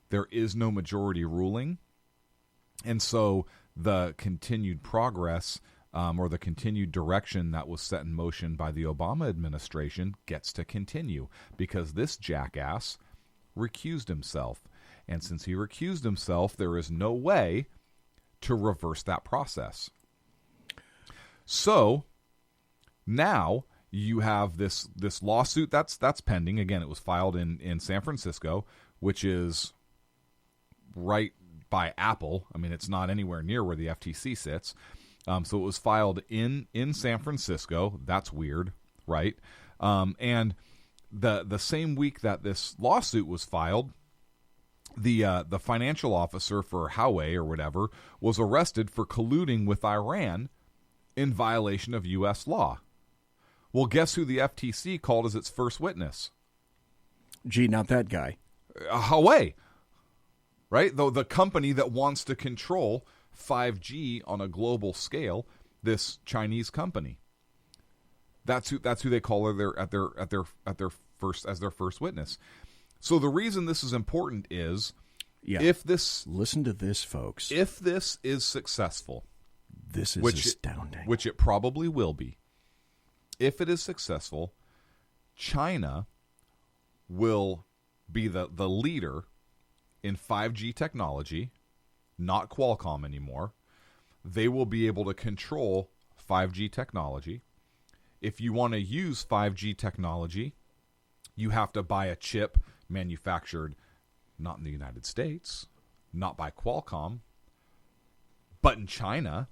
there is no majority ruling, and so the continued progress or the continued direction that was set in motion by the Obama administration gets to continue because this jackass recused himself. And since he recused himself, there is no way to reverse that process. So now you have this lawsuit that's pending. Again, it was filed in San Francisco, which is right by Apple. I mean, it's not anywhere near where the FTC sits. So it was filed in San Francisco. That's weird, right? And the same week that this lawsuit was filed, the financial officer for Huawei or whatever was arrested for colluding with Iran in violation of U.S. law. Well, guess who the FTC called as its first witness?
Gee, not that guy.
Huawei, right? Though the company that wants to control 5G on a global scale, this Chinese company. That's who they call her at their first witness. So the reason this is important is if this
listen to this, folks.
If this is successful,
this is astounding.
Which it probably will be. If it is successful, China will be the leader in 5G technology, not Qualcomm anymore. They will be able to control 5G technology. If you want to use 5G technology, you have to buy a chip manufactured not in the United States, not by Qualcomm, but in China.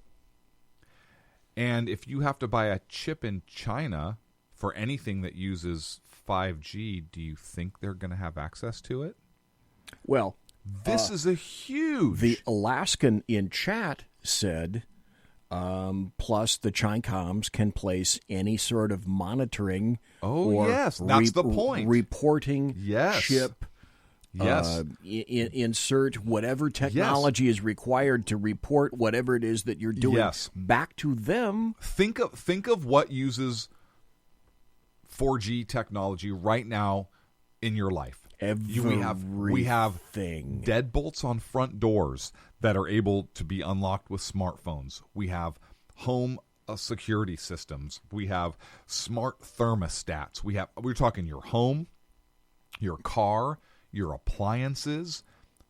And if you have to buy a chip in China for anything that uses 5G, do you think they're going to have access to it?
Well,
this is a huge...
The Alaskan in chat said, plus the Chicoms can place any sort of monitoring or
yes, that's the point.
Reporting chip.
Yes.
Insert whatever technology is required to report whatever it is that you're doing back to them.
Think of what uses 4G technology right now in your life. We have deadbolts on front doors that are able to be unlocked with smartphones. We have home security systems. We have smart thermostats. We're talking your home, your car, your appliances,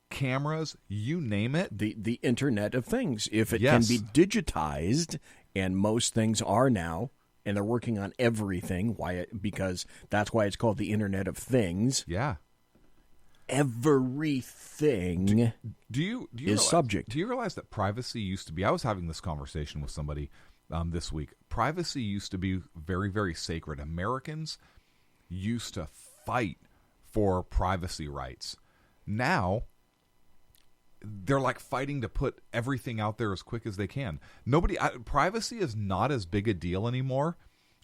cameras, you name it.
The Internet of Things. If it can be digitized, and most things are now, and they're working on everything, because that's why it's called the Internet of Things.
Yeah.
Everything is subject.
Do you realize that privacy used to be... I was having this conversation with somebody this week. Privacy used to be very, very sacred. Americans used to fight for privacy rights. Now, they're like fighting to put everything out there as quick as they can. Privacy is not as big a deal anymore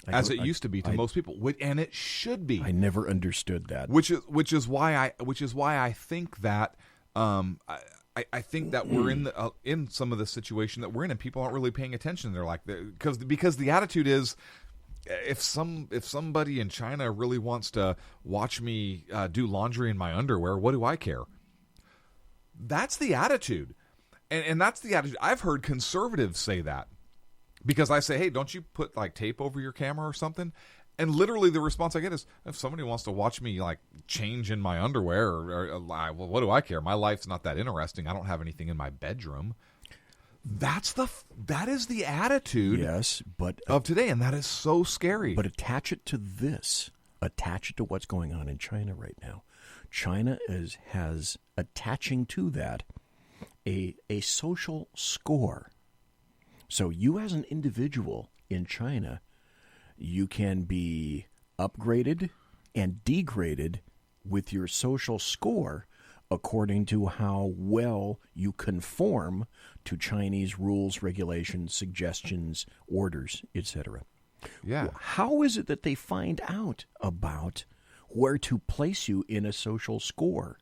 as it used to be to most people, and it should be.
I never understood that.
Which is why I think that I think that we're in some of the situation that we're in, and people aren't really paying attention. They're like, because the attitude is, if somebody in China really wants to watch me do laundry in my underwear, what do I care? That's the attitude, and that's the attitude. I've heard conservatives say that. Because I say, hey, don't you put like tape over your camera or something? And literally the response I get is, if somebody wants to watch me like change in my underwear, or well, what do I care? My life's not that interesting. I don't have anything in my bedroom. That is the attitude of today, and that is so scary.
But attach it to this. Attach it to what's going on in China right now. China has attaching to that a social score. So you as an individual in China, you can be upgraded and degraded with your social score according to how well you conform to Chinese rules, regulations, suggestions, orders, etc.
Yeah.
How is it that they find out about where to place you in a social score?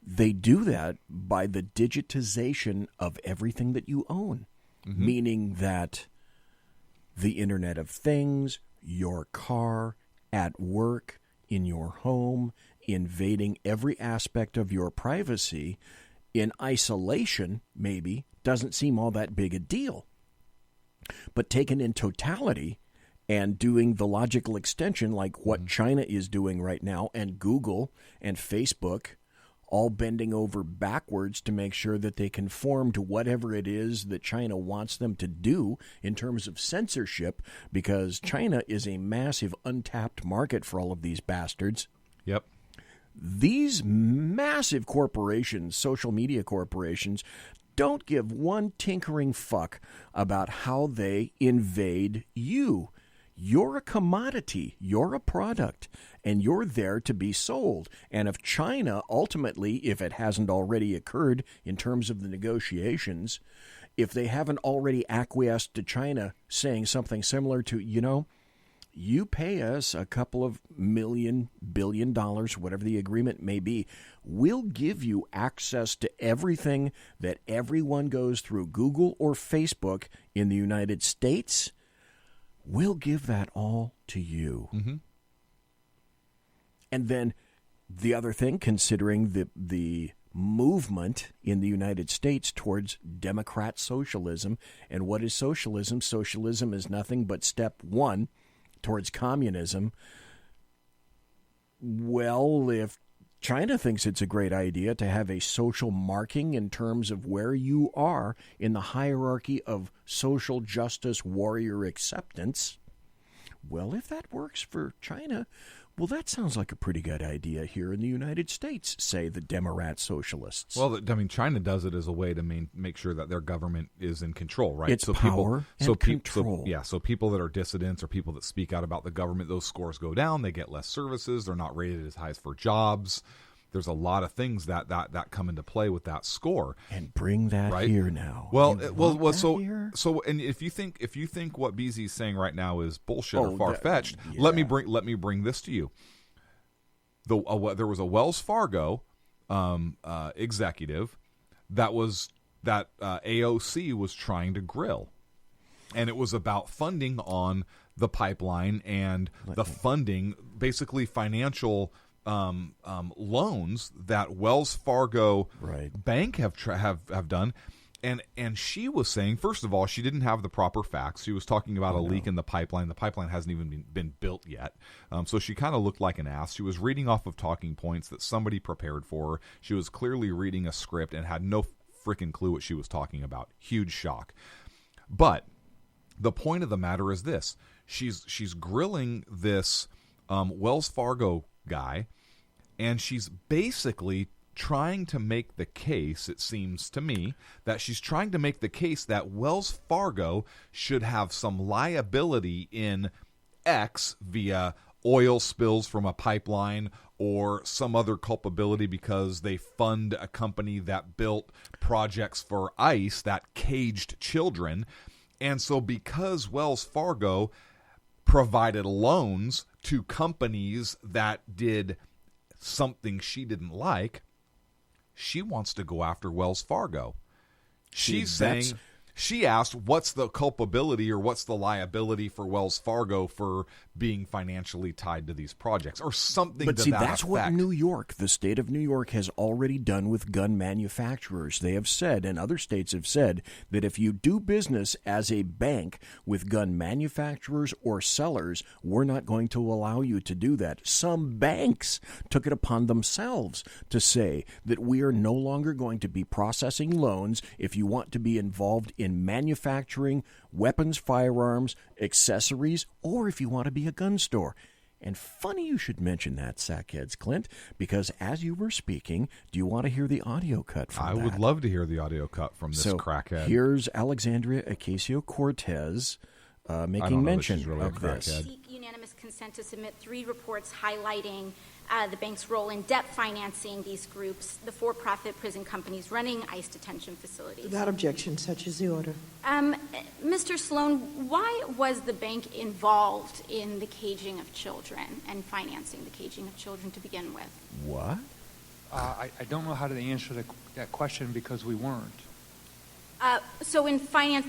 They do that by the digitization of everything that you own, meaning that the Internet of Things, your car, at work, in your home, invading every aspect of your privacy in isolation, maybe, doesn't seem all that big a deal. But taken in totality and doing the logical extension like what China is doing right now, and Google and Facebook all bending over backwards to make sure that they conform to whatever it is that China wants them to do in terms of censorship, because China is a massive untapped market for all of these bastards.
Yep.
These massive corporations, social media corporations, don't give one tinkering fuck about how they invade you. You're a commodity, you're a product, and you're there to be sold. And if China ultimately, if it hasn't already occurred in terms of the negotiations, if they haven't already acquiesced to China saying something similar to, you pay us a couple of $1 billion, whatever the agreement may be, we'll give you access to everything that everyone goes through Google or Facebook in the United States. We'll give that all to you.
Mm-hmm.
And then the other thing, considering the movement in the United States towards Democrat socialism, and what is socialism? Socialism is nothing but step one towards communism. Well, if China thinks it's a great idea to have a social marking in terms of where you are in the hierarchy of social justice warrior acceptance, well, if that works for China, well, that sounds like a pretty good idea here in the United States, say the Democrat socialists.
Well, I mean, China does it as a way to make sure that their government is in control, right?
It's power and control.
So people that are dissidents or people that speak out about the government, those scores go down. They get less services. They're not rated as high for jobs. There's a lot of things that come into play with that score.
And bring that
right?
here now.
Well,
Here?
so, and if you think what BZ is saying right now is bullshit or far fetched, let me bring this to you. There was a Wells Fargo executive that AOC was trying to grill, and it was about funding on the pipeline and the funding, basically financial loans that Wells Fargo Bank have done, and she was saying, first of all, she didn't have the proper facts. She was talking about a leak in the pipeline. The pipeline hasn't even been built yet, so she kind of looked like an ass. She was reading off of talking points that somebody prepared for her. She was clearly reading a script and had no freaking clue what she was talking about. Huge shock. But the point of the matter is this: she's grilling this Wells Fargo guy, and she's basically trying to make the case, it seems to me, that she's trying to make the case that Wells Fargo should have some liability in X via oil spills from a pipeline or some other culpability because they fund a company that built projects for ICE that caged children. And so because Wells Fargo provided loans to companies that did something she didn't like, she wants to go after Wells Fargo. She's saying, she asked, what's the culpability or what's the liability for Wells Fargo for being financially tied to these projects or something
but
to
see,
that
that's
effect.
what New York, the state of New York, has already done with gun manufacturers. They have said, and other states have said, that if you do business as a bank with gun manufacturers or sellers, we're not going to allow you to do that. Some banks took it upon themselves to say that we are no longer going to be processing loans if you want to be involved in manufacturing weapons, firearms, accessories, or if you want to be a gun store. And funny you should mention that, Sackheads Clint, because as you were speaking, do you want to hear the audio cut from that?
I would love to hear the audio cut from this crackhead.
Here's Alexandria Ocasio-Cortez making mention of this.
Seek unanimous consent to submit 3 reports highlighting the bank's role in debt financing these groups, the for-profit prison companies running ICE detention facilities.
Without objection, such is the order.
Mr. Sloan, why was the bank involved in the caging of children and financing the caging of children to begin with?
What?
I don't know how to answer that question because we weren't.
So in finance,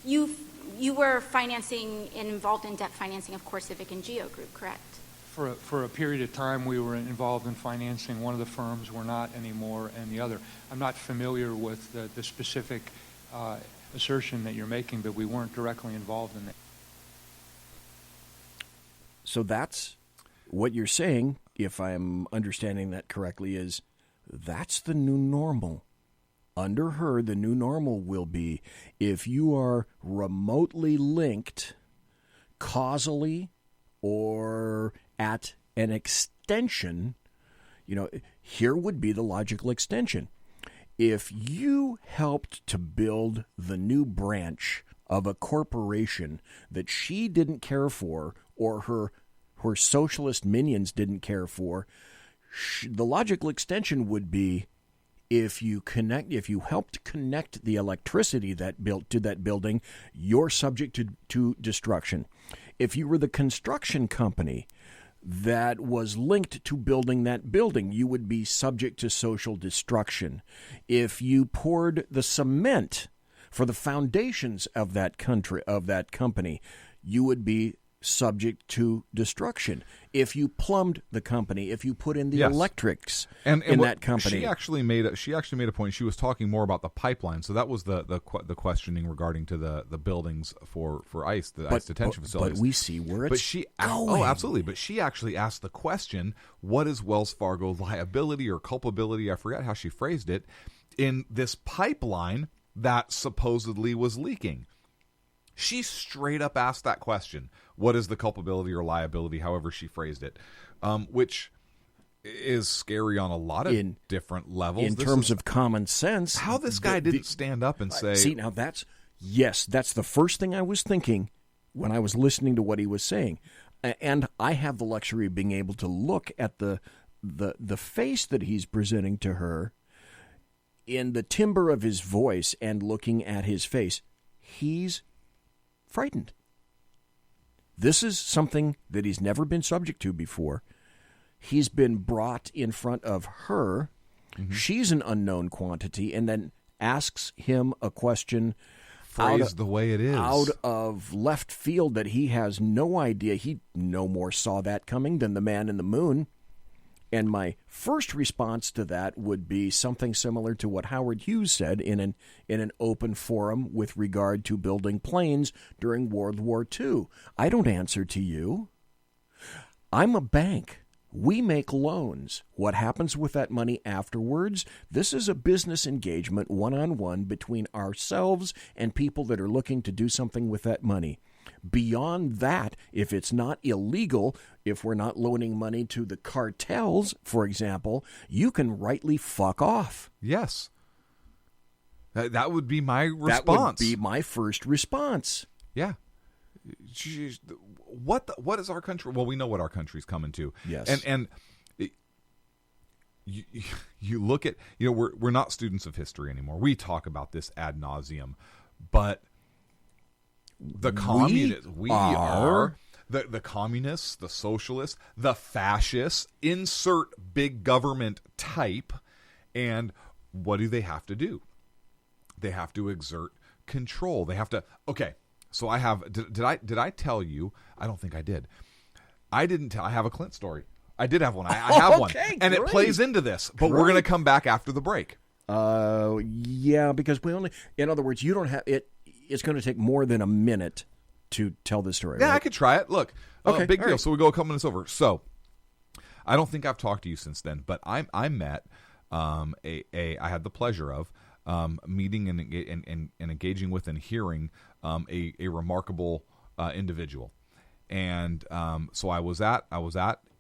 you were financing and involved in debt financing of CoreCivic and Geo Group, correct?
For a period of time, we were involved in financing one of the firms. We're not anymore, and the other. I'm not familiar with the specific assertion that you're making, but we weren't directly involved in that.
So that's what you're saying, if I'm understanding that correctly, is that's the new normal. Under her, the new normal will be if you are remotely linked causally or at an extension, here would be the logical extension. If you helped to build the new branch of a corporation that she didn't care for or her socialist minions didn't care for, the logical extension would be if you helped connect the electricity that built to that building, you're subject to destruction. If you were the construction company that was linked to building that building, you would be subject to social destruction. If you poured the cement for the foundations of that company, you would be subject to destruction. If you plumbed the company, if you put in the electrics in that company,
she actually made a point. She was talking more about the pipeline. So that was the questioning regarding to the buildings for ICE, the ICE detention facilities.
But we see where it's going.
Oh, absolutely. But she actually asked the question: what is Wells Fargo liability or culpability? I forget how she phrased it. In this pipeline that supposedly was leaking. She straight up asked that question. What is the culpability or liability, however she phrased it, which is scary on a lot of different levels.
In terms of common sense.
How this guy didn't stand up and say...
See, now that's the first thing I was thinking when I was listening to what he was saying. And I have the luxury of being able to look at the face that he's presenting to her in the timbre of his voice and looking at his face. He's frightened. This is something that he's never been subject to before. He's been brought in front of her. Mm-hmm. She's an unknown quantity, and then asks him a question
phrased the way it is,
out of left field that he has no idea. He no more saw that coming than the man in the moon. And my first response to that would be something similar to what Howard Hughes said in an open forum with regard to building planes during World War II. I don't answer to you. I'm a bank. We make loans. What happens with that money afterwards? This is a business engagement one-on-one between ourselves and people that are looking to do something with that money. Beyond that, if it's not illegal, if we're not loaning money to the cartels, for example, you can rightly fuck off.
Yes. That would be my response.
That would be my first response.
Yeah. What is our country? Well, we know what our country's coming to.
Yes.
And you look at, we're not students of history anymore. We talk about this ad nauseum, but the communists, we are the communists, the socialists, the fascists, insert big government type, and what do they have to do? They have to exert control. They have to. Okay, so I have. Did I tell you? I don't think I did. I didn't tell. I have a Clint story. I did have one. I have one, and it plays into this. But we're going to come back after the break.
Yeah, because we only. In other words, you don't have it. It's going to take more than a minute to tell this story.
Yeah,
right?
I could try it. Look,
okay,
big deal.
Right.
So we go a couple minutes over. So I don't think I've talked to you since then, but I met I had the pleasure of meeting and engaging with and hearing a remarkable individual. And so I was at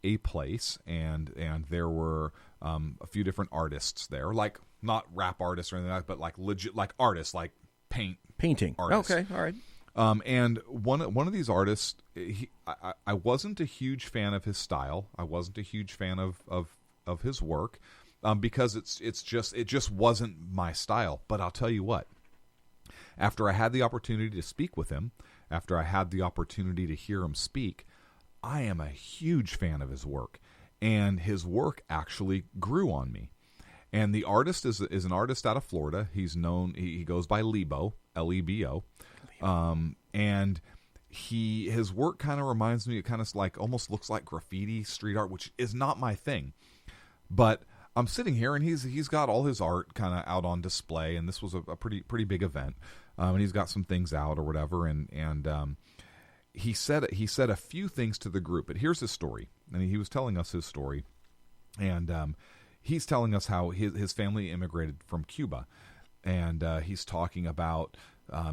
a place, and there were a few different artists there, like not rap artists or anything like that, but like legit like artists, like painting artists.
Okay, all right.
And one of these artists, I wasn't a huge fan of his style. I wasn't a huge fan of his work, because it just wasn't my style. But I'll tell you what, after I had the opportunity to speak with him, after I had the opportunity to hear him speak, I am a huge fan of his work, and his work actually grew on me. And the artist is an artist out of Florida. He's known. He goes by Lebo, Lebo. And his work kind of reminds me, it kind of like almost looks like graffiti, street art, which is not my thing. But I'm sitting here, and he's got all his art kind of out on display, and this was a pretty big event, and he's got some things out or whatever, and he said a few things to the group. But here's his story, and he was telling us his story, and he's telling us how his family immigrated from Cuba, and he's talking about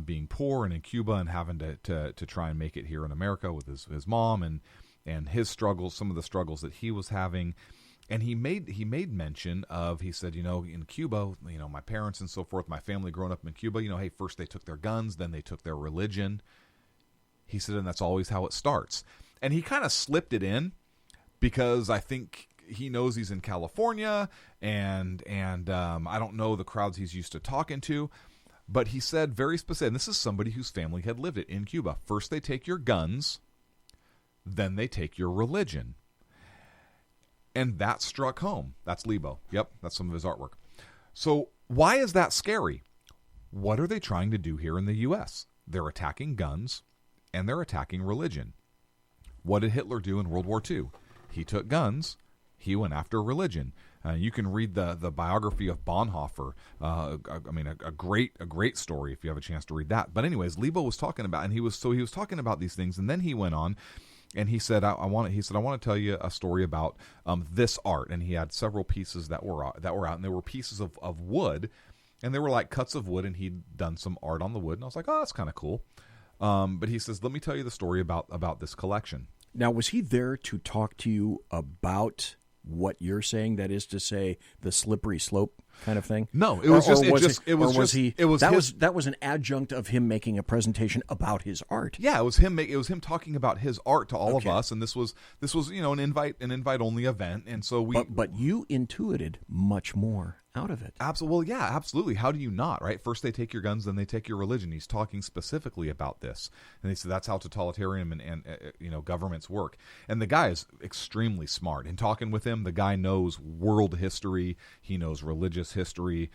being poor and in Cuba and having to try and make it here in America with his mom and his struggles, some of the struggles that he was having. And he made mention of, he said, in Cuba, my parents and so forth, my family growing up in Cuba, hey, first they took their guns, then they took their religion. He said, and that's always how it starts. And he kind of slipped it in because I think he knows he's in California, and I don't know the crowds he's used to talking to. But he said very specific, and this is somebody whose family had lived it in Cuba. First they take your guns, then they take your religion. And that struck home. That's Lebo. Yep, that's some of his artwork. So why is that scary? What are they trying to do here in the U.S.? They're attacking guns, and they're attacking religion. What did Hitler do in World War II? He took guns. He went after religion. You can read the biography of Bonhoeffer. A great story if you have a chance to read that. But anyways, Lebo was talking about, and he was talking about these things, and then he went on, and he said, I want to tell you a story about this art, and he had several pieces that were out, and there were pieces of wood, and they were like cuts of wood, and he'd done some art on the wood, and I was like, oh, that's kind of cool. But he says, let me tell you the story about this collection.
Now, was he there to talk to you about what you're saying? That is to say, the slippery slope kind of thing?
No, it was
that was an adjunct of him making a presentation about his art.
Yeah, it was him talking about his art to all of us, and this was an invite only event, and so
but you intuited much more out of it.
Absolutely, well, yeah, absolutely. How do you not, right? First they take your guns, then they take your religion. He's talking specifically about this, and they said that's how totalitarian and governments work. And the guy is extremely smart. In talking with him, the guy knows world history. He knows religious history.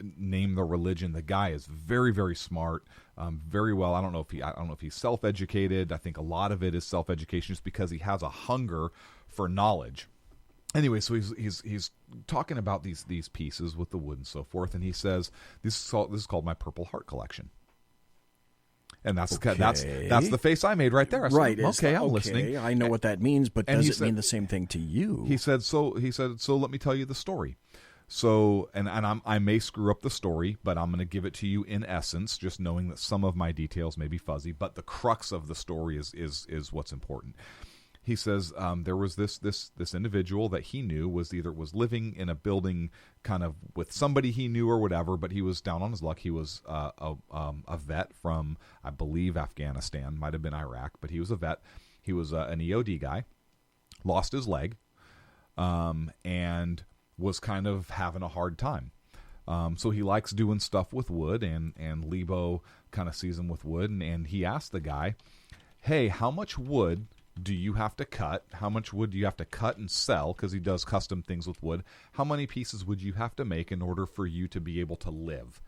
Name the religion. The guy is very, very smart. Very well. I don't know if he's self-educated. I think a lot of it is self-education, just because he has a hunger for knowledge. Anyway, so he's talking about these pieces with the wood and so forth, and he says this is called my Purple Heart collection, and that's the face I made right there. I said,
right?
I'm listening.
I know what that means, but does it mean the same thing to you?
He said so. Let me tell you the story. So, and I may screw up the story, but I'm going to give it to you in essence, just knowing that some of my details may be fuzzy, but the crux of the story is what's important. He says there was this individual that he knew was living in a building kind of with somebody he knew or whatever, but he was down on his luck. He was a vet from, I believe, Afghanistan, might have been Iraq, but he was a vet. He was an EOD guy, lost his leg, and was kind of having a hard time. So he likes doing stuff with wood, and Lebo kind of sees him with wood, and he asked the guy, hey, how much wood do you have to cut? How much wood do you have to cut and sell? Because he does custom things with wood. How many pieces would you have to make in order for you to be able to live?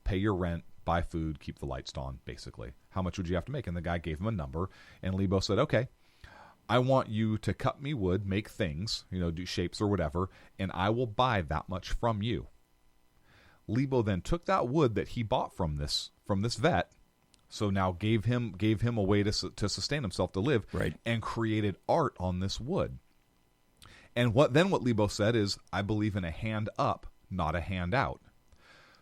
Pay your rent, buy food, keep the lights on, basically. How much would you have to make? And the guy gave him a number, and Lebo said, okay, I want you to cut me wood, make things, do shapes or whatever, and I will buy that much from you. Lebo then took that wood that he bought from this vet, so now gave him a way to sustain himself, to live,
right,
and created art on this wood. And what Lebo said is, I believe in a hand up, not a hand out.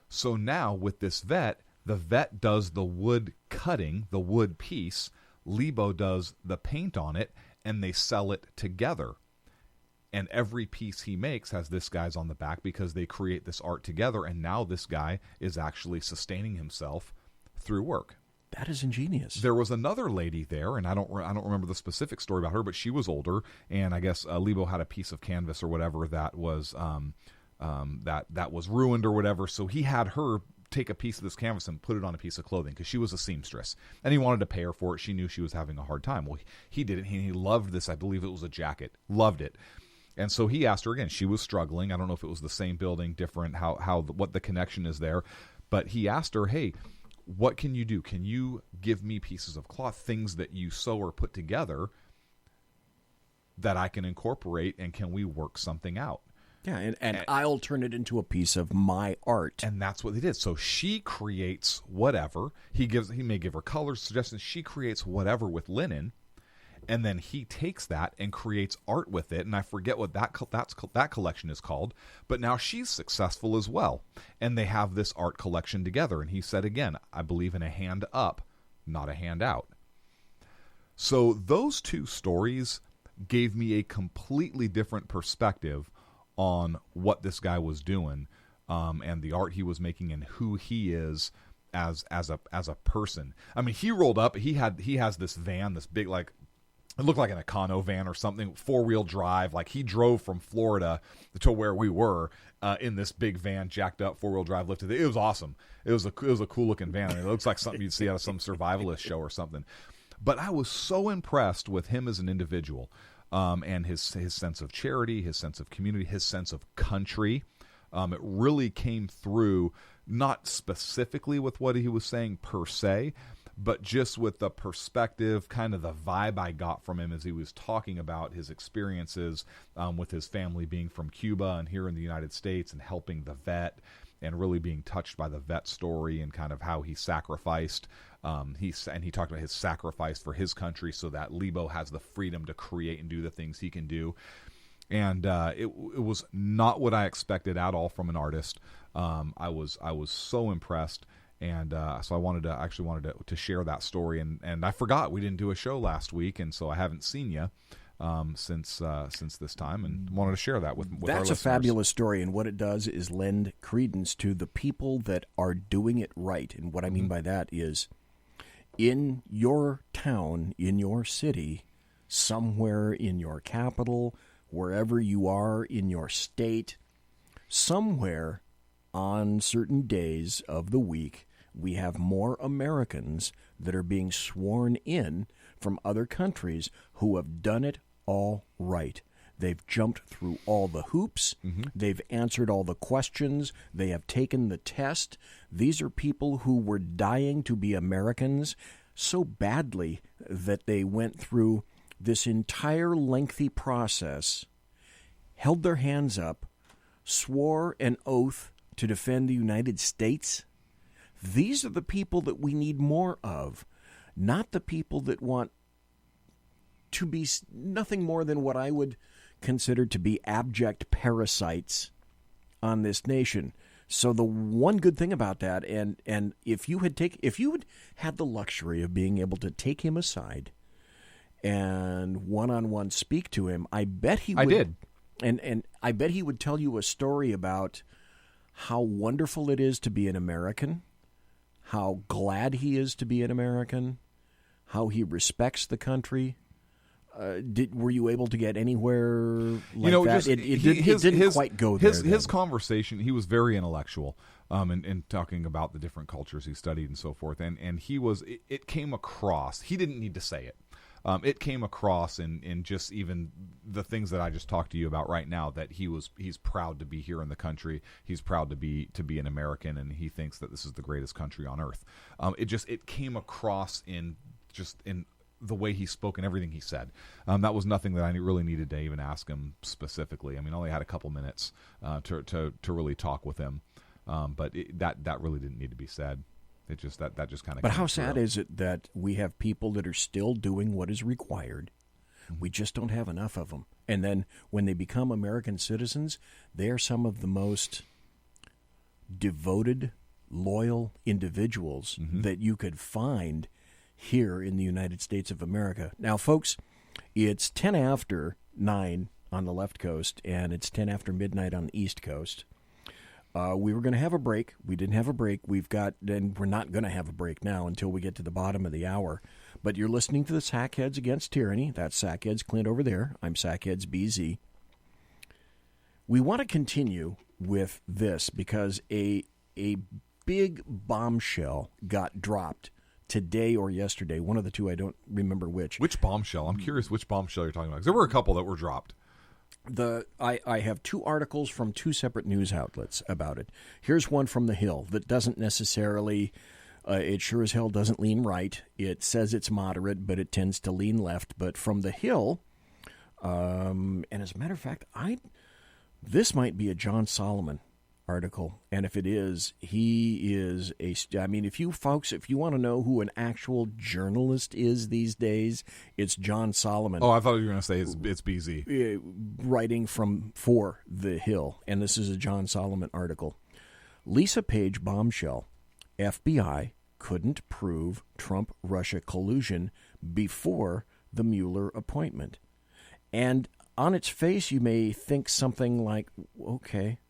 So now with this vet, the vet does the wood cutting, the wood piece. Lebo does the paint on it, and they sell it together. And every piece he makes has this guy's on the back because they create this art together, and now this guy is actually sustaining himself through work.
That is ingenious.
There was another lady there, and I don't remember the specific story about her, but she was older, and I guess Lebo had a piece of canvas or whatever that was that was ruined or whatever, so he had her take a piece of this canvas and put it on a piece of clothing because she was a seamstress, and he wanted to pay her for it. She knew she was having a hard time. Well, he did it, and he loved this. I believe it was a jacket. Loved it. And so he asked her again. She was struggling. I don't know if it was the same building, different, what the connection is there. But he asked her, hey, what can you do? Can you give me pieces of cloth, things that you sew or put together that I can incorporate, and can we work something out?
Yeah, and I'll turn it into a piece of my art.
And that's what they did. So she creates whatever. He may give her colors, suggestions. She creates whatever with linen. And then he takes that and creates art with it, and I forget what that collection is called. But now she's successful as well, and they have this art collection together. And he said again, I believe in a hand up, not a hand out. So those two stories gave me a completely different perspective on what this guy was doing, and the art he was making, and who he is as a person. I mean, he rolled up. He has this van, this big, like, it looked like an Econo van or something, 4-wheel drive. Like, he drove from Florida to where we were in this big van, jacked up, 4-wheel drive, lifted. It was awesome. It was a cool looking van. I mean, it looks like something you'd see out of some survivalist show or something. But I was so impressed with him as an individual, and his sense of charity, his sense of community, his sense of country. It really came through, not specifically with what he was saying per se, but just with the perspective, kind of the vibe I got from him as he was talking about his experiences with his family being from Cuba and here in the United States, and helping the vet, and really being touched by the vet story and kind of how he sacrificed. He talked about his sacrifice for his country so that Lebo has the freedom to create and do the things he can do. And it was not what I expected at all from an artist. I was so impressed. And so I wanted to share that story, and I forgot we didn't do a show last week, and so I haven't seen you since this time, and wanted to share that with our listeners.
That's a fabulous story, and what it does is lend credence to the people that are doing it right. And what I mean by that is, in your town, in your city, somewhere in your capital, wherever you are in your state, somewhere on certain days of the week, we have more Americans that are being sworn in from other countries who have done it all right. They've jumped through all the hoops. They've answered all the questions. They have taken the test. These are people who were dying to be Americans so badly that they went through this entire lengthy process, held their hands up, swore an oath to defend the United States. These are the people that we need more of, not the people that want to be nothing more than what I would consider to be abject parasites on this nation. So the one good thing about that, and if you had had the luxury of being able to take him aside and one-on-one speak to him, I bet he would.
I did.
And I bet he would tell you a story about how wonderful it is to be an American, how glad he is to be an American, how he respects the country. Were you able to get anywhere like that? It didn't quite go there.
His conversation, he was very intellectual in talking about the different cultures he studied and so forth. And it came across, he didn't need to say it. It came across in just even the things that I just talked to you about right now, that he's proud to be here in the country. He's proud to be an American, and he thinks that this is the greatest country on earth. It came across in the way he spoke and everything he said. That was nothing that I really needed to even ask him specifically. I mean, I only had a couple minutes to really talk with him, but that really didn't need to be said. It just that just kind of.
But how sad is it that we have people that are still doing what is required? We just don't have enough of them. And then when they become American citizens, they are some of the most devoted, loyal individuals that you could find here in the United States of America. Now, folks, it's 10 after 9 on the left coast, and it's 10 after midnight on the east coast. We were going to have a break. We didn't have a break. And we're not going to have a break now until we get to the bottom of the hour. But you're listening to the Sackheads Against Tyranny. That's Sackheads Clint over there. I'm Sackheads BZ. We want to continue with this because a big bombshell got dropped today or yesterday. One of the two, I don't remember which.
Which bombshell? I'm curious which bombshell you're talking about. 'Cause there were a couple that were dropped.
I have two articles from two separate news outlets about it. Here's one from The Hill that doesn't necessarily, it sure as hell doesn't lean right. It says it's moderate, but it tends to lean left. But from The Hill, and as a matter of fact, this might be a John Solomon article, and if it is, he is if you want to know who an actual journalist is these days, it's John Solomon.
Oh, I thought you were going to say it's BZ.
Writing for The Hill, and this is a John Solomon article. Lisa Page bombshell. FBI couldn't prove Trump-Russia collusion before the Mueller appointment. And on its face, you may think something like, okay,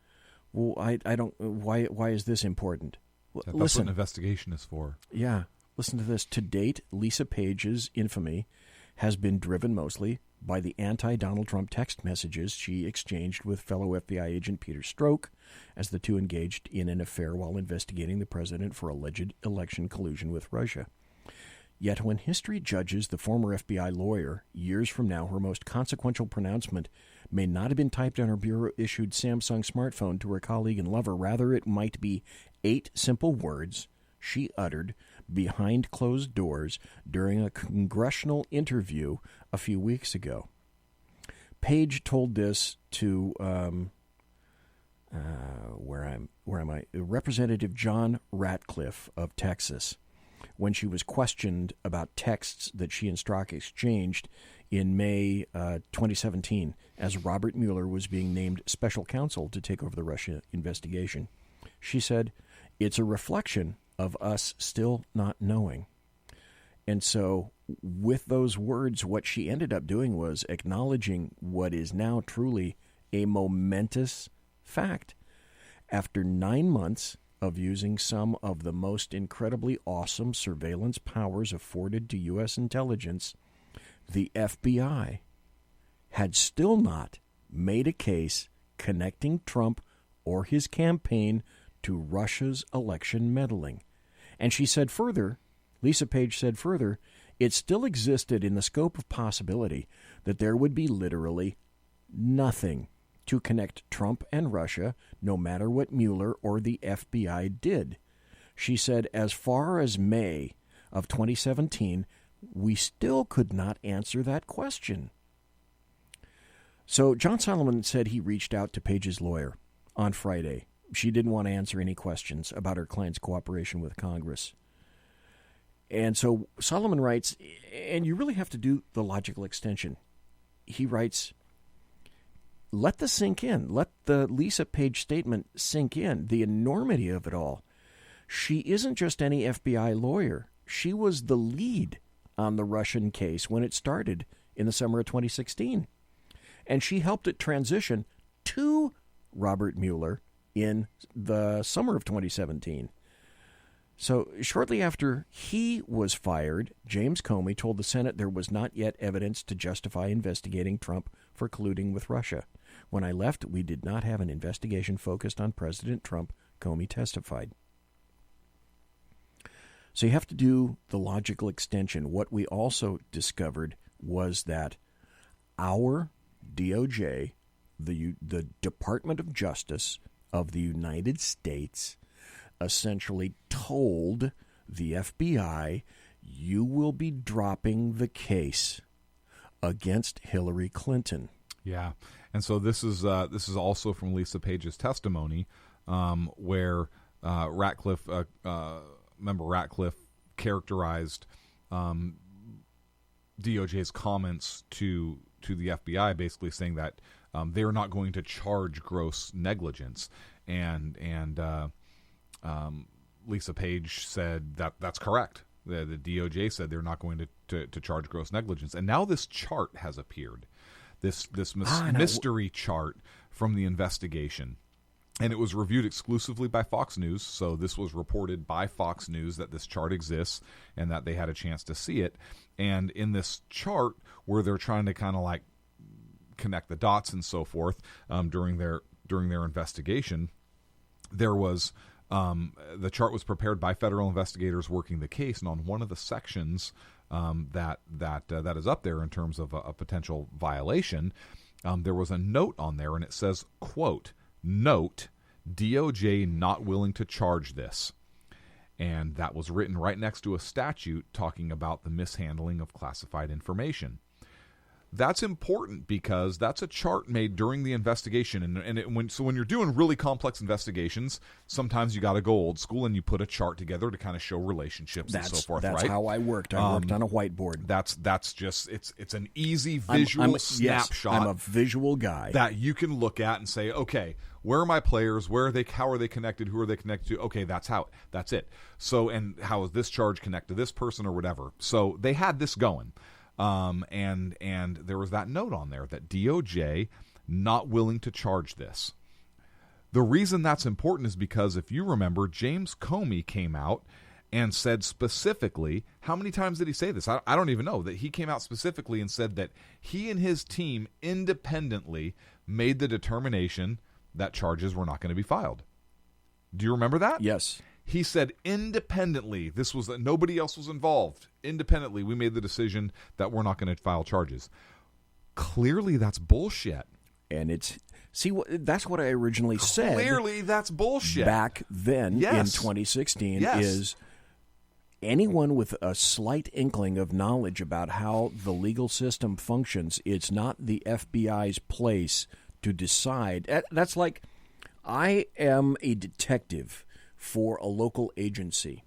well, I don't. Why is this important?
That's
listen,
what an investigation is for.
Yeah, listen to this. To date, Lisa Page's infamy has been driven mostly by the anti-Donald Trump text messages she exchanged with fellow FBI agent Peter Strzok, as the two engaged in an affair while investigating the president for alleged election collusion with Russia. Yet when history judges the former FBI lawyer, years from now, her most consequential pronouncement may not have been typed on her bureau-issued Samsung smartphone to her colleague and lover. Rather, it might be 8 simple words she uttered behind closed doors during a congressional interview a few weeks ago. Page told this to Representative John Ratcliffe of Texas, when she was questioned about texts that she and Strzok exchanged in May 2017 as Robert Mueller was being named special counsel to take over the Russia investigation. She said, "It's a reflection of us still not knowing." And so with those words, what she ended up doing was acknowledging what is now truly a momentous fact. After 9 months of using some of the most incredibly awesome surveillance powers afforded to U.S. intelligence, the FBI had still not made a case connecting Trump or his campaign to Russia's election meddling. And she said further, Lisa Page said further, it still existed in the scope of possibility that there would be literally nothing to connect Trump and Russia, no matter what Mueller or the FBI did. She said, as far as May of 2017, we still could not answer that question. So John Solomon said he reached out to Page's lawyer on Friday. She didn't want to answer any questions about her client's cooperation with Congress. And so Solomon writes, and you really have to do the logical extension. He writes, let this sink in. Let the Lisa Page statement sink in, the enormity of it all. She isn't just any FBI lawyer. She was the lead on the Russian case when it started in the summer of 2016. And she helped it transition to Robert Mueller in the summer of 2017. So shortly after he was fired, James Comey told the Senate there was not yet evidence to justify investigating Trump for colluding with Russia. When I left, we did not have an investigation focused on President Trump, Comey testified. So you have to do the logical extension. What we also discovered was that our DOJ, the Department of Justice of the United States, essentially told the FBI, you will be dropping the case against Hillary Clinton.
Yeah, and so this is also from Lisa Page's testimony, where Ratcliffe, member Ratcliffe, characterized DOJ's comments to the FBI, basically saying that they are not going to charge gross negligence, and Lisa Page said that that's correct. The DOJ said they're not going to charge gross negligence. And now this chart has appeared, this mystery chart from the investigation. And it was reviewed exclusively by Fox News, so this was reported by Fox News that this chart exists and that they had a chance to see it. And in this chart, where they're trying to kind of like connect the dots and so forth during their investigation, there was the chart was prepared by federal investigators working the case, and on one of the sections that is up there in terms of a potential violation, there was a note on there, and it says, quote, "Note, DOJ not willing to charge this." And that was written right next to a statute talking about the mishandling of classified information. That's important because that's a chart made during the investigation, so when you're doing really complex investigations, sometimes you got to go old school and you put a chart together to kind of show relationships and so forth.
That's
right?
how I worked. I worked on a whiteboard.
That's just it's an easy visual snapshot.
Yes, I'm a visual guy
that you can look at and say, okay, where are my players? Where are they? How are they connected? Who are they connected to? Okay, that's it. So, and how is this charge connected to this person or whatever? So they had this going. And there was that note on there that DOJ not willing to charge this. The reason that's important is because if you remember, James Comey came out and said specifically, how many times did he say this? I don't even know, that he came out specifically and said that he and his team independently made the determination that charges were not going to be filed. Do you remember that?
Yes.
He said independently, this was nobody else was involved. Independently, we made the decision that we're not going to file charges. Clearly, that's bullshit.
And that's what I originally said.
Clearly, that's bullshit.
Back then in 2016 is anyone with a slight inkling of knowledge about how the legal system functions, it's not the FBI's place to decide. That's like, I am a detective for a local agency,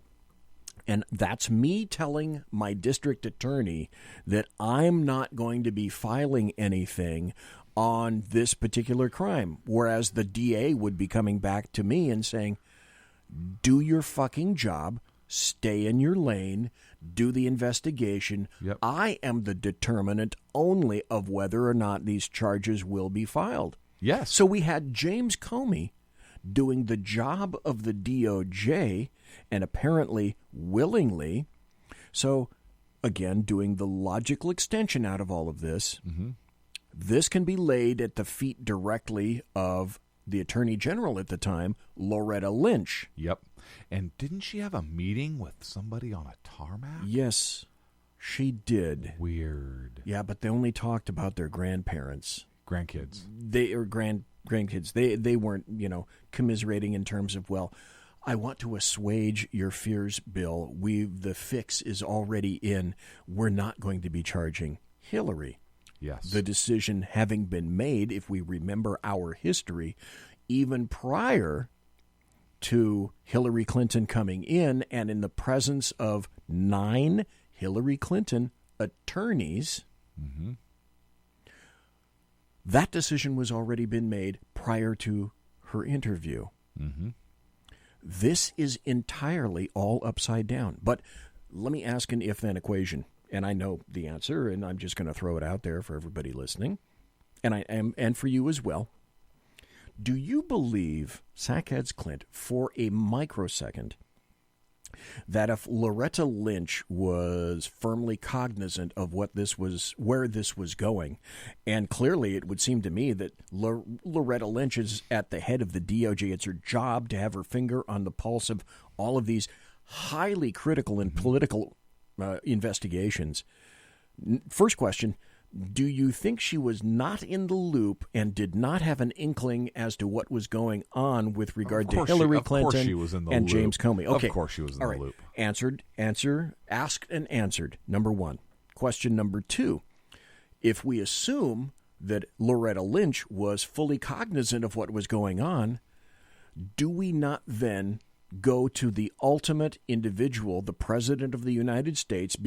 and that's me telling my district attorney that I'm not going to be filing anything on this particular crime, whereas the DA would be coming back to me and saying, do your fucking job, stay in your lane, do the investigation.
Yep.
I am the determinant only of whether or not these charges will be filed.
Yes.
So we had James Comey doing the job of the DOJ, and apparently willingly. So, again, doing the logical extension out of all of this, this can be laid at the feet directly of the Attorney General at the time, Loretta Lynch.
Yep. And didn't she have a meeting with somebody on a tarmac?
Yes, she did.
Weird.
Yeah, but they only talked about their grandparents.
Grandkids.
They are grandkids. They weren't, commiserating in terms of, well, I want to assuage your fears, Bill. The fix is already in. We're not going to be charging Hillary.
Yes.
The decision having been made, if we remember our history, even prior to Hillary Clinton coming in and in the presence of 9 Hillary Clinton attorneys, that decision was already been made prior to her interview. This is entirely all upside down. But let me ask an if-then equation. And I know the answer, and I'm just going to throw it out there for everybody listening, and for you as well. Do you believe, Sackheads Clint, for a microsecond, that if Loretta Lynch was firmly cognizant of where this was going, and clearly it would seem to me that Loretta Lynch is at the head of the DOJ, it's her job to have her finger on the pulse of all of these highly critical and political investigations. First question, do you think she was not in the loop and did not have an inkling as to what was going on with regard to Hillary Clinton and James Comey? Okay.
Of course she was in the loop.
Asked and answered, number one. Question number two, if we assume that Loretta Lynch was fully cognizant of what was going on, do we not then go to the ultimate individual, the President of the United States?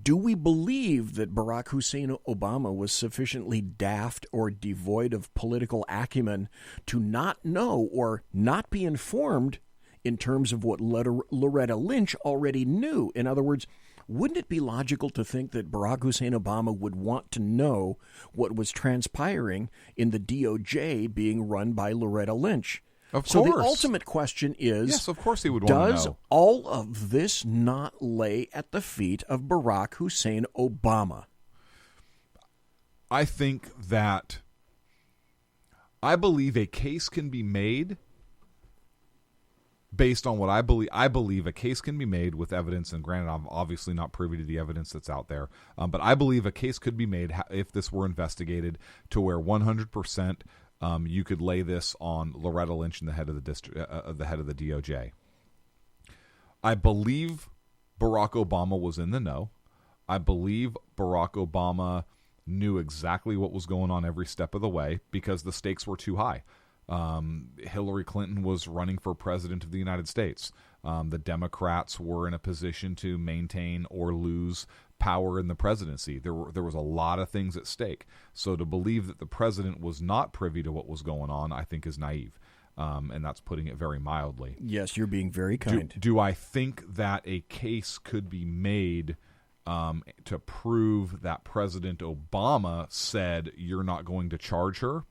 Do we believe that Barack Hussein Obama was sufficiently daft or devoid of political acumen to not know or not be informed in terms of what Loretta Lynch already knew. In other words, wouldn't it be logical to think that Barack Hussein Obama would want to know what was transpiring in the DOJ being run by Loretta Lynch?
Of
so
course.
the ultimate question is,
yes, of course he would want to know.
Does all of this not lay at the feet of Barack Hussein Obama?
I think that I believe a case can be made based on what I believe. I believe a case can be made with evidence, and granted, I'm obviously not privy to the evidence that's out there, but I believe a case could be made if this were investigated to where 100% you could lay this on Loretta Lynch and the head of the head of the DOJ. I believe Barack Obama was in the know. I believe Barack Obama knew exactly what was going on every step of the way because the stakes were too high. Hillary Clinton was running for president of the United States. The Democrats were in a position to maintain or lose power in the presidency. There was a lot of things at stake. So to believe that the president was not privy to what was going on, I think is naive. And that's putting it very mildly.
Yes, you're being very kind.
Do I think that a case could be made to prove that President Obama said you're not going to charge her?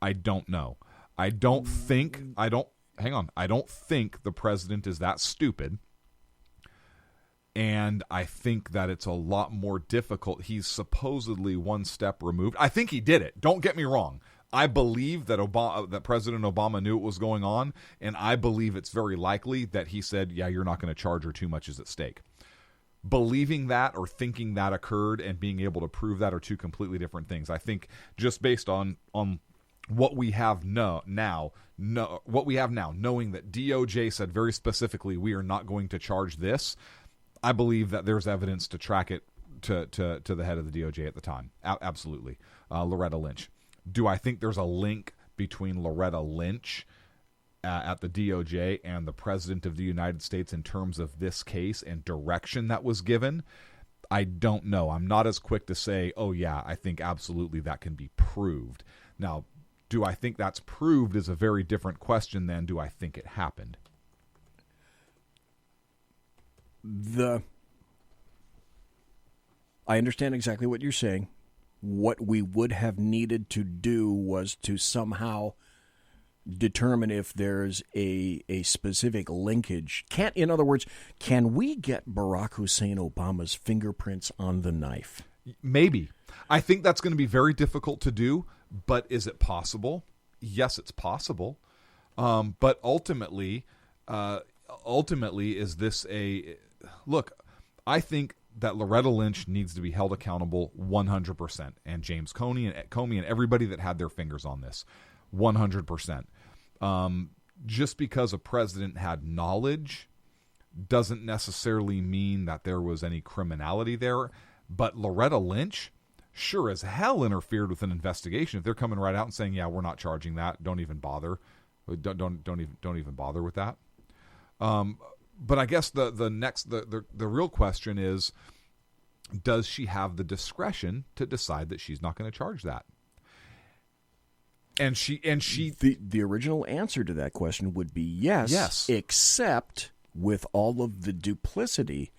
I don't know. I don't think the president is that stupid. And I think that it's a lot more difficult. He's supposedly one step removed. I think he did it. Don't get me wrong. I believe that that President Obama knew what was going on, and I believe it's very likely that he said, yeah, you're not going to charge her, too much is at stake. Believing that or thinking that occurred and being able to prove that are two completely different things. I think just based on what we have now, knowing that DOJ said very specifically we are not going to charge this, I believe that there's evidence to track it to the head of the DOJ at the time. Absolutely. Loretta Lynch. Do I think there's a link between Loretta Lynch at the DOJ and the President of the United States in terms of this case and direction that was given? I don't know. I'm not as quick to say, oh yeah, I think absolutely that can be proved. Now, do I think that's proved is a very different question than do I think it happened.
I understand exactly what you're saying. What we would have needed to do was to somehow determine if there's a specific linkage. In other words, can we get Barack Hussein Obama's fingerprints on the knife?
Maybe. I think that's going to be very difficult to do, but is it possible? Yes, it's possible. But ultimately, is this a... Look, I think that Loretta Lynch needs to be held accountable 100%, and James Comey and everybody that had their fingers on this, 100%. Just because a president had knowledge doesn't necessarily mean that there was any criminality there. But Loretta Lynch sure as hell interfered with an investigation. If they're coming right out and saying, "Yeah, we're not charging that. Don't even bother. Don't even bother with that." But I guess the real question is, does she have the discretion to decide that she's not going to charge that? And
the original answer to that question would be yes.
Yes.
Except with all of the duplicity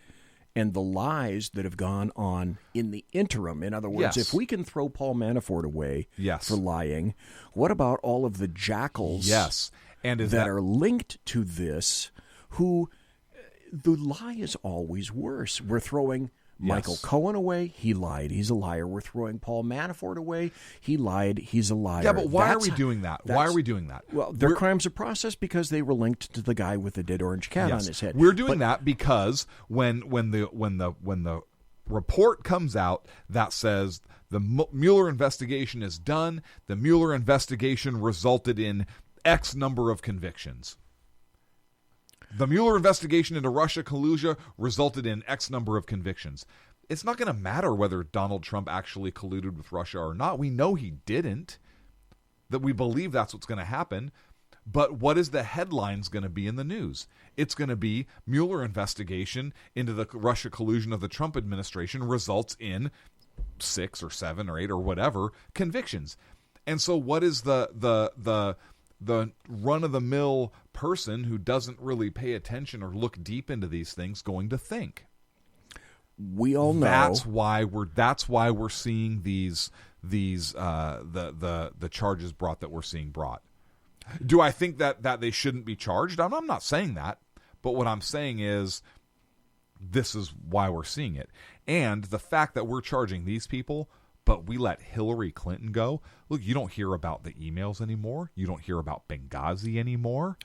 and the lies that have gone on in the interim. In other words,
Yes.
if we can throw Paul Manafort away
Yes.
for lying, what about all of the jackals
Yes. And
that are linked to this who the lie is always worse. We're throwing Michael Cohen away. He lied. He's a liar. We're throwing Paul Manafort away. He lied. He's a liar.
Yeah, but why are we doing that? Why are we doing that?
Well, their crimes of process because they were linked to the guy with the dead orange cat on his head.
We're doing that because when the report comes out that says the Mueller investigation is done, the Mueller investigation resulted in X number of convictions. The Mueller investigation into Russia collusion resulted in X number of convictions. It's not going to matter whether Donald Trump actually colluded with Russia or not. We know he didn't. That we believe that's what's going to happen. But what is the headlines going to be in the news? It's going to be Mueller investigation into the Russia collusion of the Trump administration results in 6 or 7 or 8 or whatever convictions. And so what is the the run-of-the-mill person who doesn't really pay attention or look deep into these things going to think?
We all know
that's why we're seeing the charges brought that we're seeing brought. Do I think that they shouldn't be charged? I'm not saying that, but what I'm saying is this is why we're seeing it. And the fact that we're charging these people, but we let Hillary Clinton go. Look, you don't hear about the emails anymore. You don't hear about Benghazi anymore.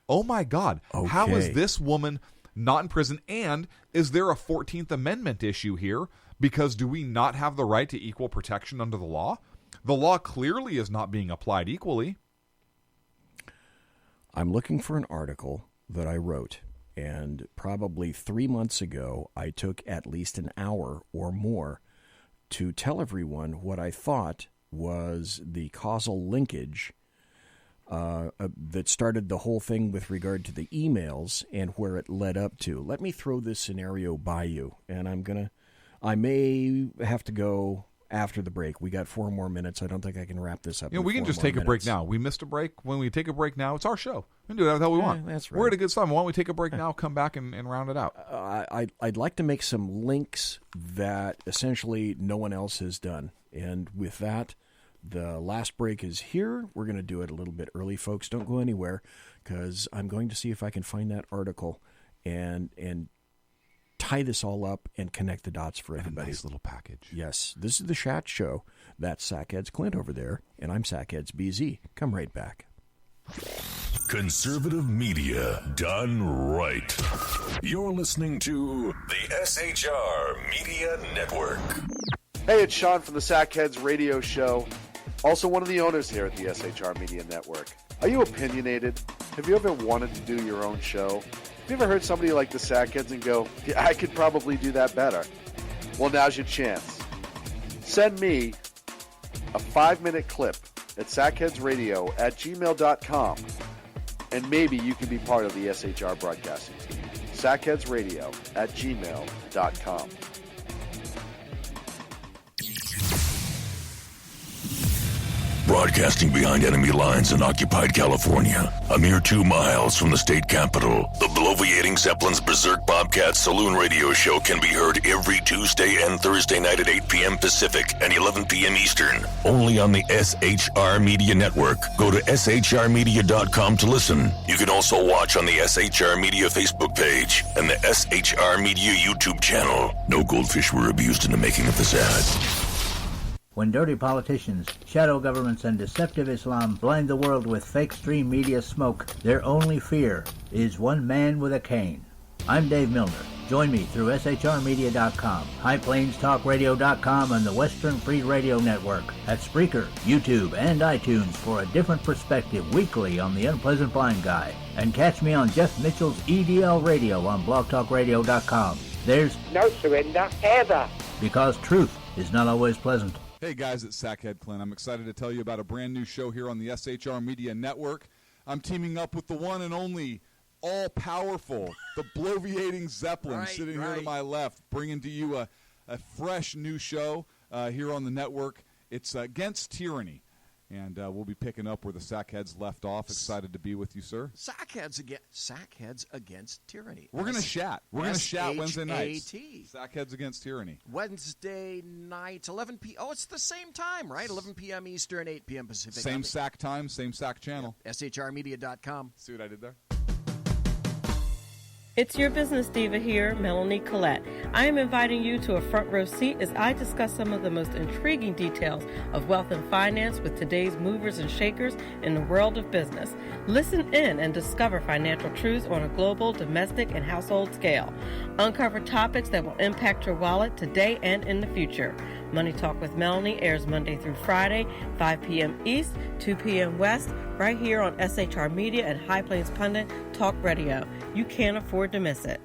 Oh my God.
Okay.
How is this woman not in prison? And is there a 14th Amendment issue here? Because do we not have the right to equal protection under the law? The law clearly is not being applied equally.
I'm looking for an article that I wrote, and probably 3 months ago, I took at least an hour or more to tell everyone what I thought was the causal linkage that started the whole thing with regard to the emails and where it led up to. Let me throw this scenario by you, and I may have to go after the break. We got 4 more minutes. I don't think I can wrap this up.
We can just take a break now. We missed a break. When we take a break now, it's our show. We can do whatever the hell we want.
That's right.
We're at a good time. Why don't we take a break now, come back, and round it out?
I'd like to make some links that essentially no one else has done. And with that, the last break is here. We're going to do it a little bit early, folks. Don't go anywhere, because I'm going to see if I can find that article and tie this all up and connect the dots for everybody.
A nice little package.
Yes. This is the Shat Show. That's Sackheads Clint over there, and I'm Sackheads BZ. Come right back.
Conservative media done right. You're listening to the SHR Media Network.
Hey, it's Sean from the Sackheads Radio Show, also one of the owners here at the SHR Media Network. Are you opinionated? Have you ever wanted to do your own show? Have you ever heard somebody like the Sackheads and go, yeah, I could probably do that better? Well, now's your chance. Send me a 5-minute clip at sackheadsradio@gmail.com, and maybe you can be part of the SHR broadcasting team. sackheadsradio@gmail.com.
Broadcasting behind enemy lines in occupied California, a mere 2 miles from the state capital, the bloviating Zeppelin's Berserk Bobcat Saloon Radio Show can be heard every Tuesday and Thursday night at 8 p.m. Pacific and 11 p.m. Eastern, only on the SHR Media Network. Go to shrmedia.com to listen. You can also watch on the SHR Media Facebook page and the SHR Media YouTube channel. No goldfish were abused in the making of this ad.
When dirty politicians, shadow governments, and deceptive Islam blind the world with fake stream media smoke, their only fear is one man with a cane. I'm Dave Milner. Join me through shrmedia.com, highplainstalkradio.com, and the Western Free Radio Network at Spreaker, YouTube, and iTunes for a different perspective weekly on the unpleasant blind guy. And catch me on Jeff Mitchell's EDL Radio on blogtalkradio.com. There's
no surrender ever,
because truth is not always pleasant.
Hey guys, it's Sackhead Clint. I'm excited to tell you about a brand new show here on the SHR Media Network. I'm teaming up with the one and only all-powerful, the bloviating Zeppelin, sitting here to my left, bringing to you a fresh new show here on the network. It's Against Tyranny, and we'll be picking up where the Sackheads left off. Excited to be with you, sir.
Sackheads Against Tyranny.
We're going to chat. We're going to chat Wednesday nights.
S-H-A-T.
Sackheads Against Tyranny.
Wednesday nights, 11 p.m. Oh, it's the same time, right? 11 p.m. Eastern, 8 p.m. Pacific.
Same SAC time, same SAC channel.
Yep. SHRmedia.com.
See what I did there?
It's your business diva here, Melanie Collette. I am inviting you to a front row seat as I discuss some of the most intriguing details of wealth and finance with today's movers and shakers in the world of business. Listen in and discover financial truths on a global, domestic, and household scale. Uncover topics that will impact your wallet today and in the future. Money Talk with Melanie airs Monday through Friday, 5 p.m. East, 2 p.m. West, right here on SHR Media and High Plains Pundit Talk Radio. You can't afford to miss it.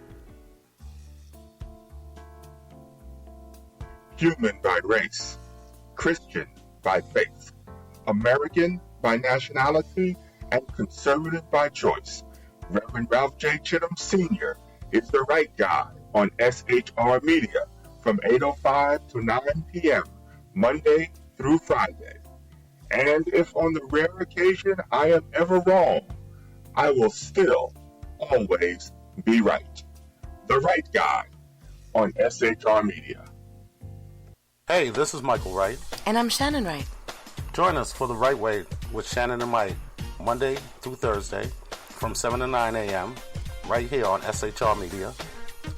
Human by race, Christian by faith, American by nationality, and conservative by choice. Reverend Ralph J. Chittum Sr. is the right guy on SHR Media from 8:05 to 9 p.m. Monday through Friday. And if on the rare occasion I am ever wrong, I will still always be right. The Right Guy on SHR Media.
Hey, this is Michael Wright.
And I'm Shannon Wright.
Join us for The Right Way with Shannon and Mike, Monday through Thursday from 7 to 9 a.m. right here on SHR Media.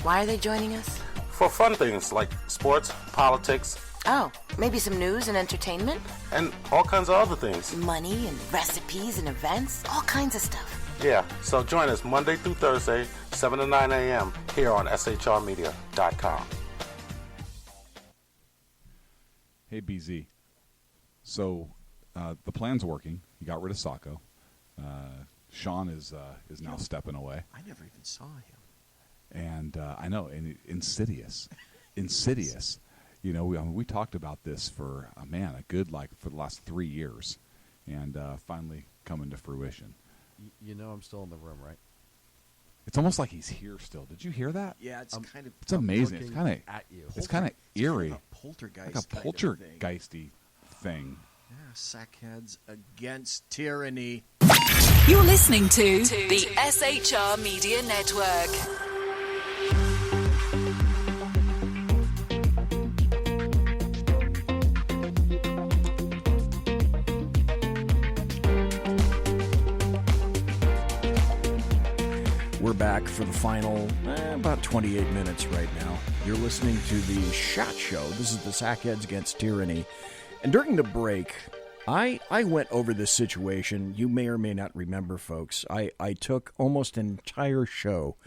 Why are they joining us?
For fun things like sports, politics.
Oh, maybe some news and entertainment?
And all kinds of other things.
Money and recipes and events, all kinds of stuff.
Yeah, so join us Monday through Thursday, 7 to 9 a.m. here on shrmedia.com.
Hey, BZ. So the plan's working. You got rid of Sacco. Sean is now stepping away.
I never even saw him.
And I know, and insidious. Insidious. You know, we talked about this for, for the last 3 years. And finally coming to fruition.
You know I'm still in the room, right?
It's almost like he's here still. Did you hear that?
Yeah, it's kind of...
It's amazing. It's kind of
at you.
It's kind of eerie.
Kind of poltergeist.
Like a poltergeisty thing.
Yeah, Sackheads against tyranny.
You're listening to the SHR Media Network.
We're back for the final about 28 minutes right now. You're listening to the Shot Show. This is the Sackheads Against Tyranny. And during the break, I went over this situation. You may or may not remember, folks. I took almost an entire show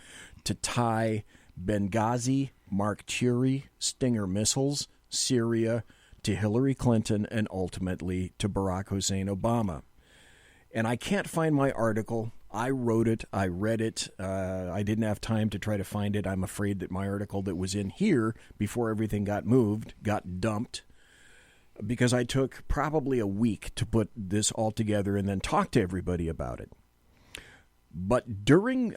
to tie Benghazi, Mark Turi, Stinger missiles, Syria, to Hillary Clinton, and ultimately to Barack Hussein Obama. And I can't find my article. I wrote it. I read it. I didn't have time to try to find it. I'm afraid that my article that was in here before everything got moved got dumped because I took probably a week to put this all together and then talk to everybody about it. But during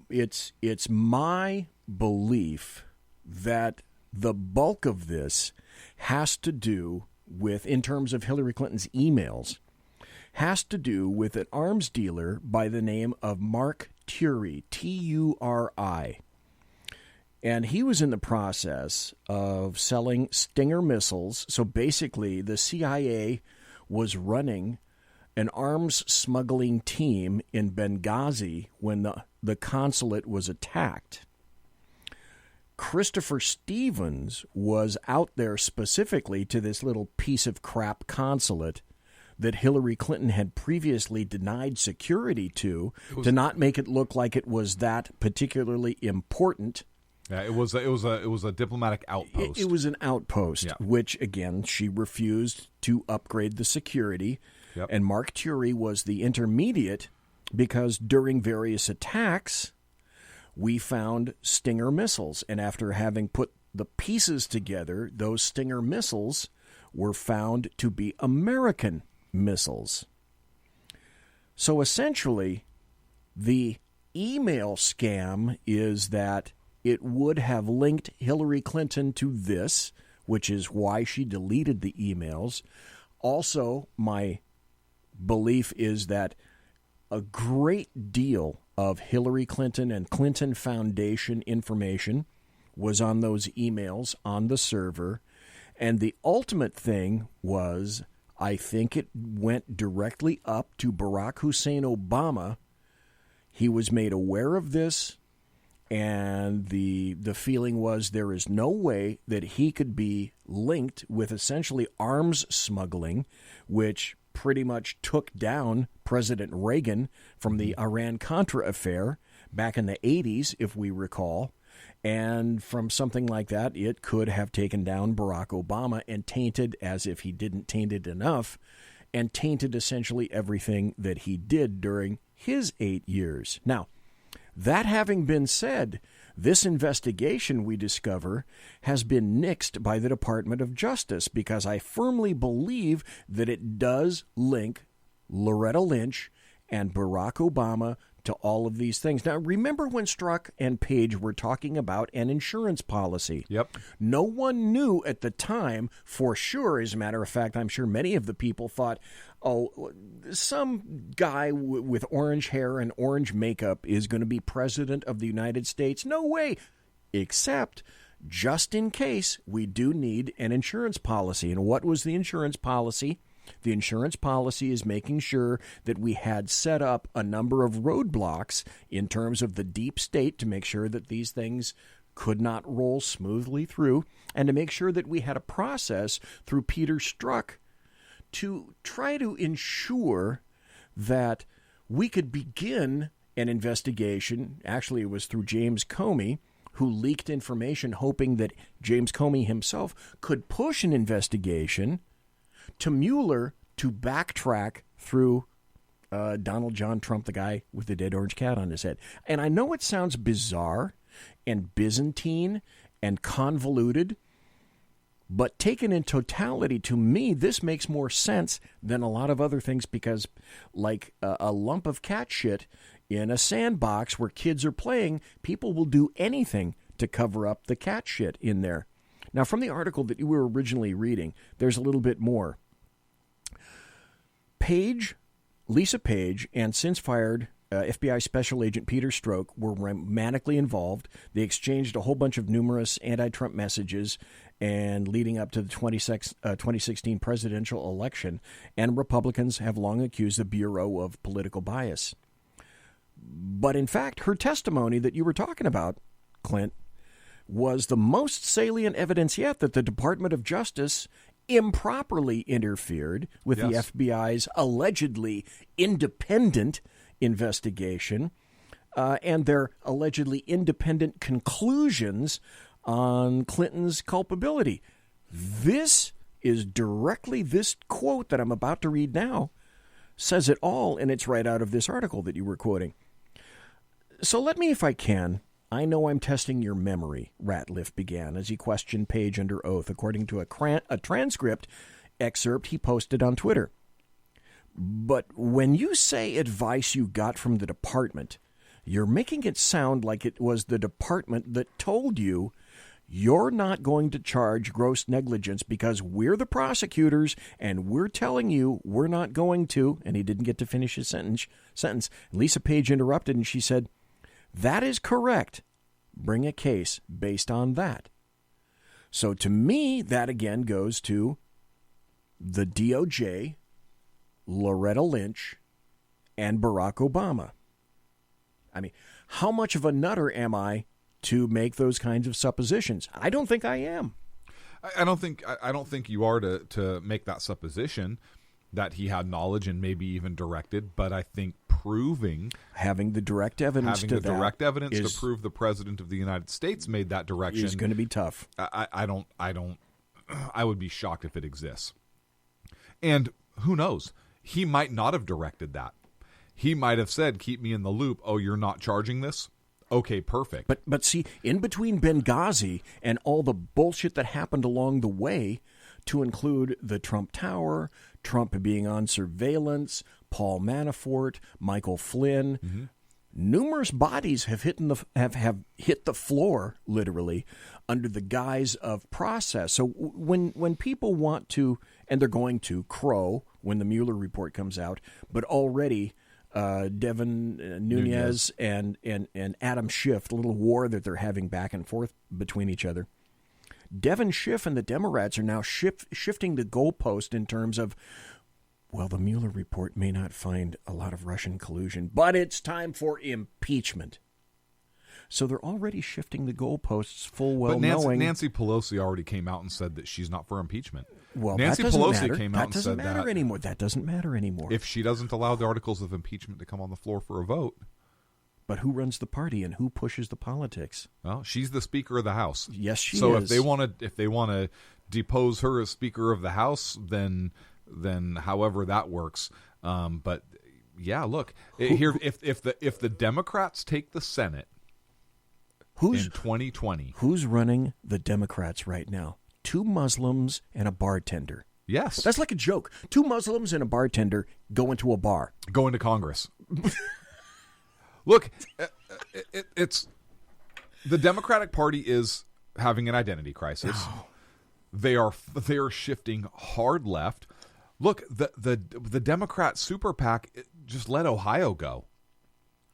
it's my belief that the bulk of this has to do with, in terms of Hillary Clinton's emails, has to do with an arms dealer by the name of Mark Turi, T-U-R-I. And he was in the process of selling Stinger missiles. So basically, the CIA was running an arms smuggling team in Benghazi when the consulate was attacked. Christopher Stevens was out there specifically to this little piece of crap consulate that Hillary Clinton had previously denied security to not make it look like it was that particularly important.
Yeah, it was a diplomatic outpost.
It was an outpost, which again she refused to upgrade the security.
Yep.
And Mark Turi was the intermediate because during various attacks, we found Stinger missiles, and after having put the pieces together, those Stinger missiles were found to be American missiles. So essentially, the email scam is that it would have linked Hillary Clinton to this, which is why she deleted the emails. Also, my belief is that a great deal of Hillary Clinton and Clinton Foundation information was on those emails on the server. And the ultimate thing was, I think it went directly up to Barack Hussein Obama. He was made aware of this, and the feeling was there is no way that he could be linked with essentially arms smuggling, which pretty much took down President Reagan from the Iran-Contra affair back in the 80s, if we recall. And from something like that, it could have taken down Barack Obama and tainted, as if he didn't taint it enough, and tainted essentially everything that he did during his 8 years. Now, that having been said, this investigation, we discover, has been nixed by the Department of Justice because I firmly believe that it does link Loretta Lynch and Barack Obama to all of these things. Now, remember when Strzok and Page were talking about an insurance policy?
Yep.
No one knew at the time for sure. As a matter of fact, I'm sure many of the people thought, oh, some guy with orange hair and orange makeup is going to be president of the United States. No way. Except, just in case, we do need an insurance policy. And what was the insurance policy? The insurance policy is making sure that we had set up a number of roadblocks in terms of the deep state to make sure that these things could not roll smoothly through, and to make sure that we had a process through Peter Strzok to try to ensure that we could begin an investigation. Actually, it was through James Comey, who leaked information hoping that James Comey himself could push an investigation to Mueller to backtrack through Donald John Trump, the guy with the dead orange cat on his head. And I know it sounds bizarre and Byzantine and convoluted, but taken in totality, to me, this makes more sense than a lot of other things, because like a lump of cat shit in a sandbox where kids are playing, people will do anything to cover up the cat shit in there. Now, from the article that you were originally reading, there's a little bit more. Lisa Page, and since fired FBI Special Agent Peter Strzok were romantically involved. They exchanged a whole bunch of numerous anti-Trump messages and leading up to the 2016 presidential election, and Republicans have long accused the Bureau of political bias. But in fact, her testimony that you were talking about, Clint, was the most salient evidence yet that the Department of Justice improperly interfered with the FBI's allegedly independent investigation and their allegedly independent conclusions on Clinton's culpability. This is directly, this quote that I'm about to read now says it all, and it's right out of this article that you were quoting. So let me, if I can, I know I'm testing your memory, Ratliff began as he questioned Page under oath, according to a transcript excerpt he posted on Twitter. But when you say advice you got from the department, you're making it sound like it was the department that told you you're not going to charge gross negligence because we're the prosecutors and we're telling you we're not going to. And he didn't get to finish his sentence. Lisa Page interrupted and she said, "That is correct. Bring a case based on that." So to me, that again goes to the DOJ, Loretta Lynch, and Barack Obama. I mean, how much of a nutter am I to make those kinds of suppositions? I don't think I am.
I don't think you are to make that supposition that he had knowledge and maybe even directed, but I think having the direct evidence
to
prove the president of the United States made that direction
is going to be tough.
I would be shocked if it exists. And who knows? He might not have directed that. He might have said, "Keep me in the loop." Oh, you're not charging this? Okay, perfect.
But see, in between Benghazi and all the bullshit that happened along the way, to include the Trump Tower, Trump being on surveillance, Paul Manafort, Michael Flynn, numerous bodies have hit the floor, literally, under the guise of process. So when people want to, and they're going to, crow when the Mueller report comes out, but already Devin Nunes and Adam Schiff, the little war that they're having back and forth between each other. Devin Schiff and the Democrats are now shifting the goalpost in terms of, well, the Mueller report may not find a lot of Russian collusion, but it's time for impeachment. So they're already shifting the goalposts full well knowing.
Nancy Pelosi already came out and said that she's not for impeachment.
Well,
Nancy
that doesn't
Pelosi
matter.
came out and said that.
That doesn't matter anymore.
If she doesn't allow the articles of impeachment to come on the floor for a vote.
But who runs the party and who pushes the politics?
Well, she's the Speaker of the House.
Yes, she is.
So if they want to depose her as Speaker of the House, then however that works. But yeah, look here. If the Democrats take the Senate in 2020,
who's running the Democrats right now? 2 Muslims and a bartender.
Yes,
that's like a joke. 2 Muslims and a bartender go into a bar,
go into Congress. Look, it's the Democratic Party is having an identity crisis. They are shifting hard left. Look, the Democrat super PAC just let Ohio go.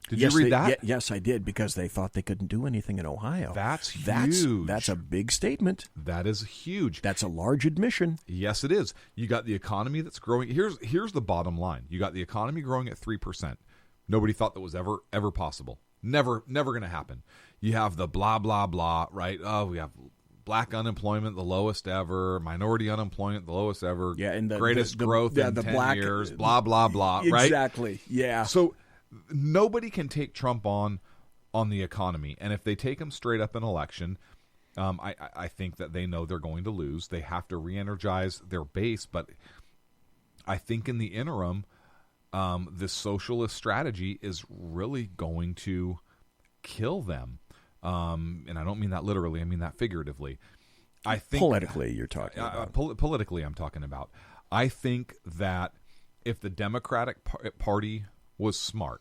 Did you read that?
Yes, I did, because they thought they couldn't do anything in Ohio.
That's huge.
That's a big statement.
That is huge.
That's a large admission.
Yes, it is. You got the economy that's growing. Here's the bottom line. You got the economy growing at 3%. Nobody thought that was ever possible. Never going to happen. You have the blah, blah, blah, right? Oh, we have black unemployment, the lowest ever. Minority unemployment, the lowest ever.
Yeah, and the
greatest growth in 10 years. Blah, blah, blah, right?
Exactly, yeah.
So nobody can take Trump on the economy. And if they take him straight up in election, I think that they know they're going to lose. They have to re-energize their base. But I think in the interim, this socialist strategy is really going to kill them. And I don't mean that literally. I mean that figuratively. I think
politically, you're talking about.
Politically, I'm talking about. I think that if the Democratic Party was smart,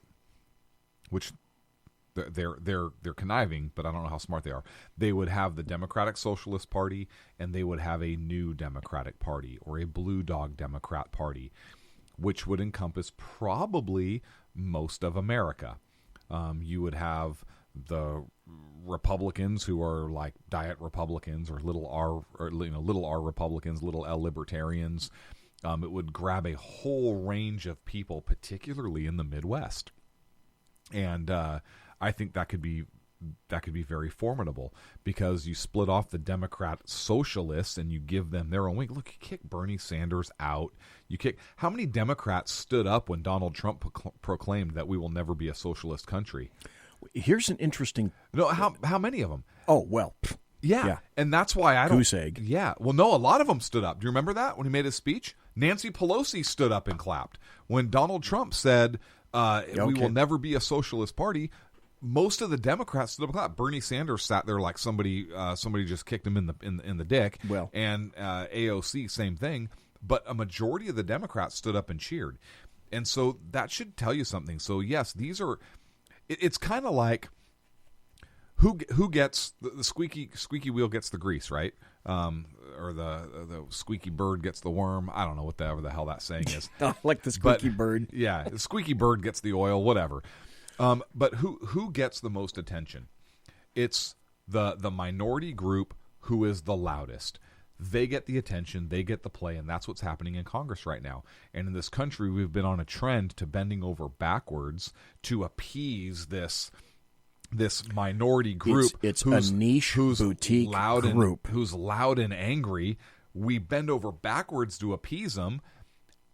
which they're conniving, but I don't know how smart they are, they would have the Democratic Socialist Party, and they would have a new Democratic Party or a blue dog Democrat Party, which would encompass probably most of America. You would have the Republicans, who are like diet Republicans or little r Republicans, little L libertarians. It would grab a whole range of people, particularly in the Midwest, and I think that could be very formidable, because you split off the Democrat socialists and you give them their own wing. Look, you kick Bernie Sanders out. How many Democrats stood up when Donald Trump proclaimed that we will never be a socialist country?
Here's an interesting.
No, how many of them?
Oh, well.
Yeah, and that's why I don't.
Goose egg.
Yeah, well, no, a lot of them stood up. Do you remember that when he made his speech? Nancy Pelosi stood up and clapped when Donald Trump said, "We will never be a socialist party." Most of the Democrats stood up and clapped. Bernie Sanders sat there like somebody just kicked him in the dick.
Well,
and AOC, same thing. But a majority of the Democrats stood up and cheered, and so that should tell you something. So yes, these are. It's kind of like who gets the squeaky wheel gets the grease, right? Or the squeaky bird gets the worm. I don't know whatever the hell that saying is.
Like the squeaky bird.
Yeah, the squeaky bird gets the oil, whatever. But who gets the most attention? It's the minority group who is the loudest. They get the attention, they get the play, and that's what's happening in Congress right now. And in this country, we've been on a trend to bending over backwards to appease this minority group.
It's a niche boutique group
who's loud and angry. We bend over backwards to appease them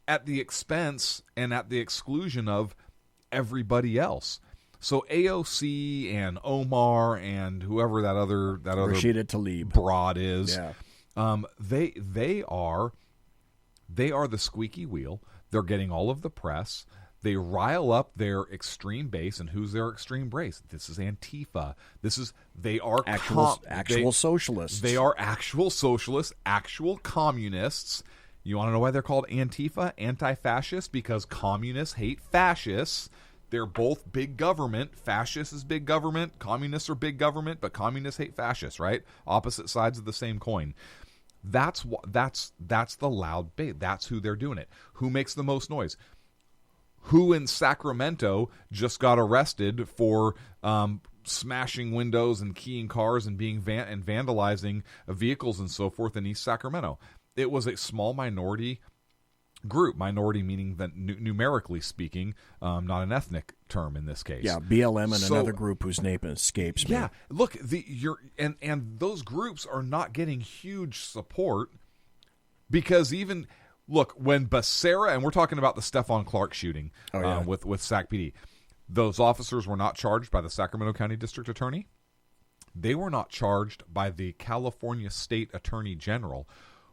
at the expense and at the exclusion of everybody else. So AOC and Omar and whoever that other
Rashida Tlaib
broad is.
Yeah.
They are the squeaky wheel. They're getting all of the press. They rile up their extreme base, and who's their extreme base? This is Antifa. They are
actual socialists.
They are actual socialists, actual communists. You want to know why they're called Antifa, anti-fascist? Because communists hate fascists. They're both big government. Fascist is big government. Communists are big government, but communists hate fascists, right? Opposite sides of the same coin. That's the loud bait. That's who they're doing it. Who makes the most noise? Who in Sacramento just got arrested for smashing windows and keying cars and being vandalizing vehicles and so forth in East Sacramento? It was a small minority group. Minority meaning that numerically speaking, not an ethnic term in this case.
Yeah, BLM and another group whose name escapes me.
Yeah, look, and those groups are not getting huge support because even. Look, when Becerra, and we're talking about the Stephon Clark shooting with Sac PD, those officers were not charged by the Sacramento County District Attorney. They were not charged by the California State Attorney General,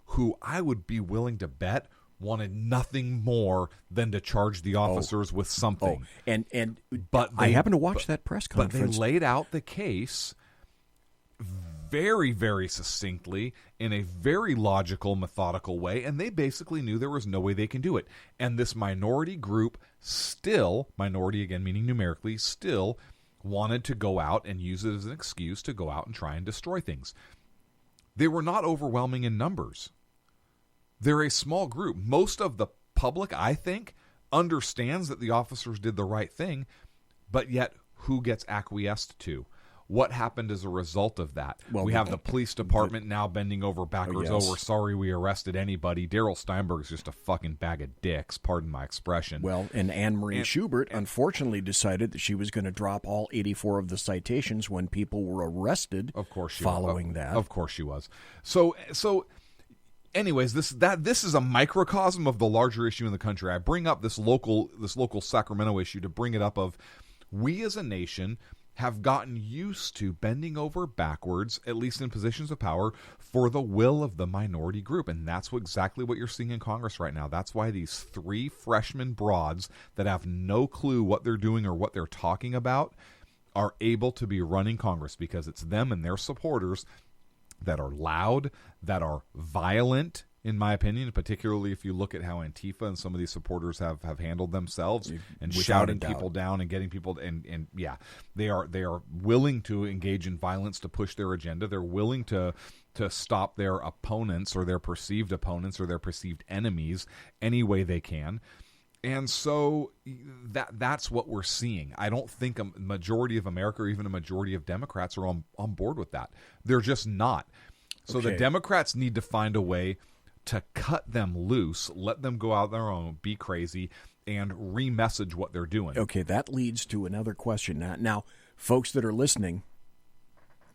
who I would be willing to bet wanted nothing more than to charge the officers with something.
But I happened to watch that press conference.
But they laid out the case very, very succinctly in a very logical, methodical way, and they basically knew there was no way they can do it. And this minority group still, minority again meaning numerically, still wanted to go out and use it as an excuse to go out and try and destroy things. They were not overwhelming in numbers. They're a small group. Most of the public, I think, understands that the officers did the right thing, but yet who gets acquiesced to? What happened as a result of that?
Well,
we have the police department now bending over backwards.
yes.
Oh, we're sorry we arrested anybody. Daryl Steinberg's just a fucking bag of dicks, pardon my expression.
Well, and Anne-Marie Schubert unfortunately decided that she was going to drop all 84 of the citations when people were arrested.
Of course she
following
was.
that.
Of course she was. So anyways, this is a microcosm of the larger issue in the country. I bring up this local Sacramento issue to bring it up of we as a nation have gotten used to bending over backwards, at least in positions of power, for the will of the minority group. And that's exactly what you're seeing in Congress right now. That's why these 3 freshman broads that have no clue what they're doing or what they're talking about are able to be running Congress, because it's them and their supporters that are loud, that are violent, in my opinion, particularly if you look at how Antifa and some of these supporters have handled themselves and
Without
shouting
a doubt.
people down and getting people and yeah, they are willing to engage in violence to push their agenda. They're willing to stop their opponents or their perceived opponents or their perceived enemies any way they can. And so that's what we're seeing. I don't think a majority of America or even a majority of Democrats are on board with that. They're just not. So
Okay.
the Democrats need to find a way to cut them loose, let them go out on their own, be crazy, and re-message what they're doing.
Okay, that leads to another question. Now, folks that are listening,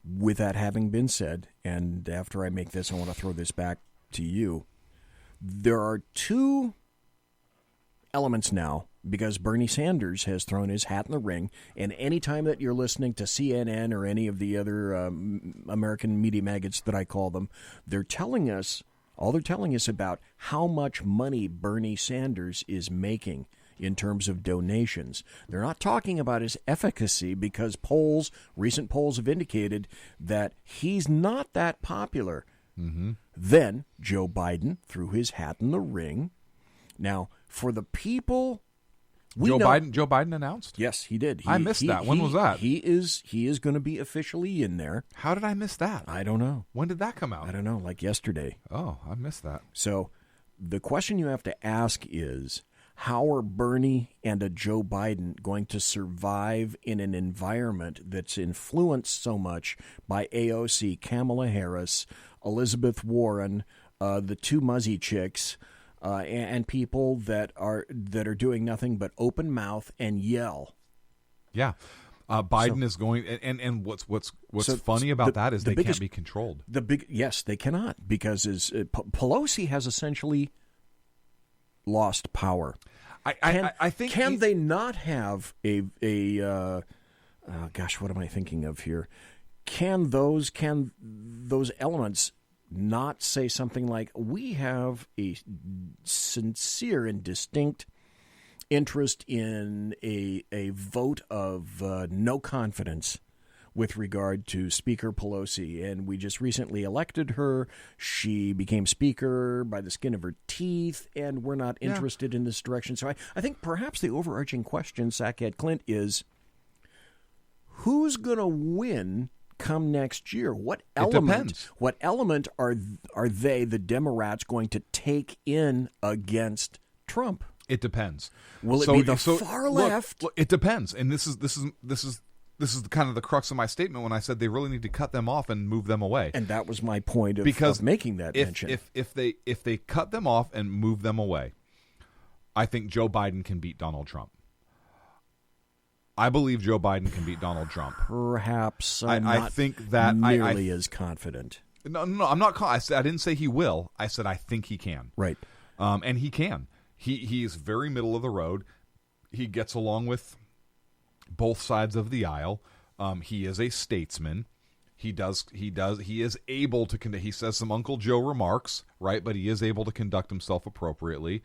with that having been said, and after I make this, I want to throw this back to you. There are 2 elements now, because Bernie Sanders has thrown his hat in the ring, and any time that you're listening to CNN or any of the other American media maggots that I call them, they're telling us about how much money Bernie Sanders is making in terms of donations. They're not talking about his efficacy, because recent polls have indicated that he's not that popular.
Mm-hmm.
Then Joe Biden threw his hat in the ring. Now, for the people,
Joe Biden announced?
Yes, he did.
I missed that. When was that?
He is going to be officially in there.
How did I miss that?
I don't know.
When did that come out?
I don't know, like yesterday.
Oh, I missed that.
So the question you have to ask is, how are Bernie and a Joe Biden going to survive in an environment that's influenced so much by AOC, Kamala Harris, Elizabeth Warren, the 2 Muzzy chicks, and people that are doing nothing but open mouth and yell?
Yeah. Biden is going, and what's funny about that is they can't be controlled.
Yes, they cannot, because Pelosi has essentially lost power.
I think
can they not have a gosh, what am I thinking of here? Can those elements not say something like, we have a sincere and distinct interest in a vote of no confidence with regard to Speaker Pelosi, and we just recently elected her. She became Speaker by the skin of her teeth, and we're not interested in this direction. So I think perhaps the overarching question, Sackhead Clint, is who's going to win come next year? What element are they, the Democrats, going to take in against Trump?
It depends.
Will it be the far left?
Look, it depends, and this is kind of the crux of my statement when I said they really need to cut them off and move them away.
And that was my point of making that mention.
If they cut them off and move them away, I think Joe Biden can beat Donald Trump. I believe Joe Biden can beat Donald Trump.
Perhaps
I
not
think that
nearly as confident.
No, I'm not. I didn't say he will. I said I think he can.
Right.
And he can. He is very middle of the road. He gets along with both sides of the aisle. He is a statesman. He is able to. He says some Uncle Joe remarks, right? But he is able to conduct himself appropriately.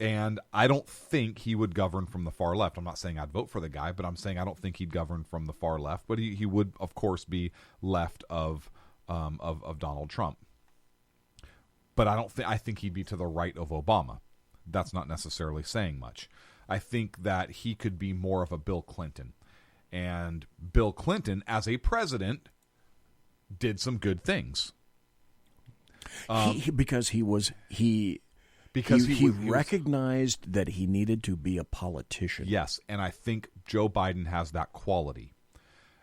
And I don't think he would govern from the far left. I'm not saying I'd vote for the guy, but I'm saying I don't think he'd govern from the far left. But he would, of course, be left of of Donald Trump. But I think he'd be to the right of Obama. That's not necessarily saying much. I think that he could be more of a Bill Clinton. And Bill Clinton, as a president, did some good things.
Because he recognized that he needed to be a politician.
Yes, and I think Joe Biden has that quality.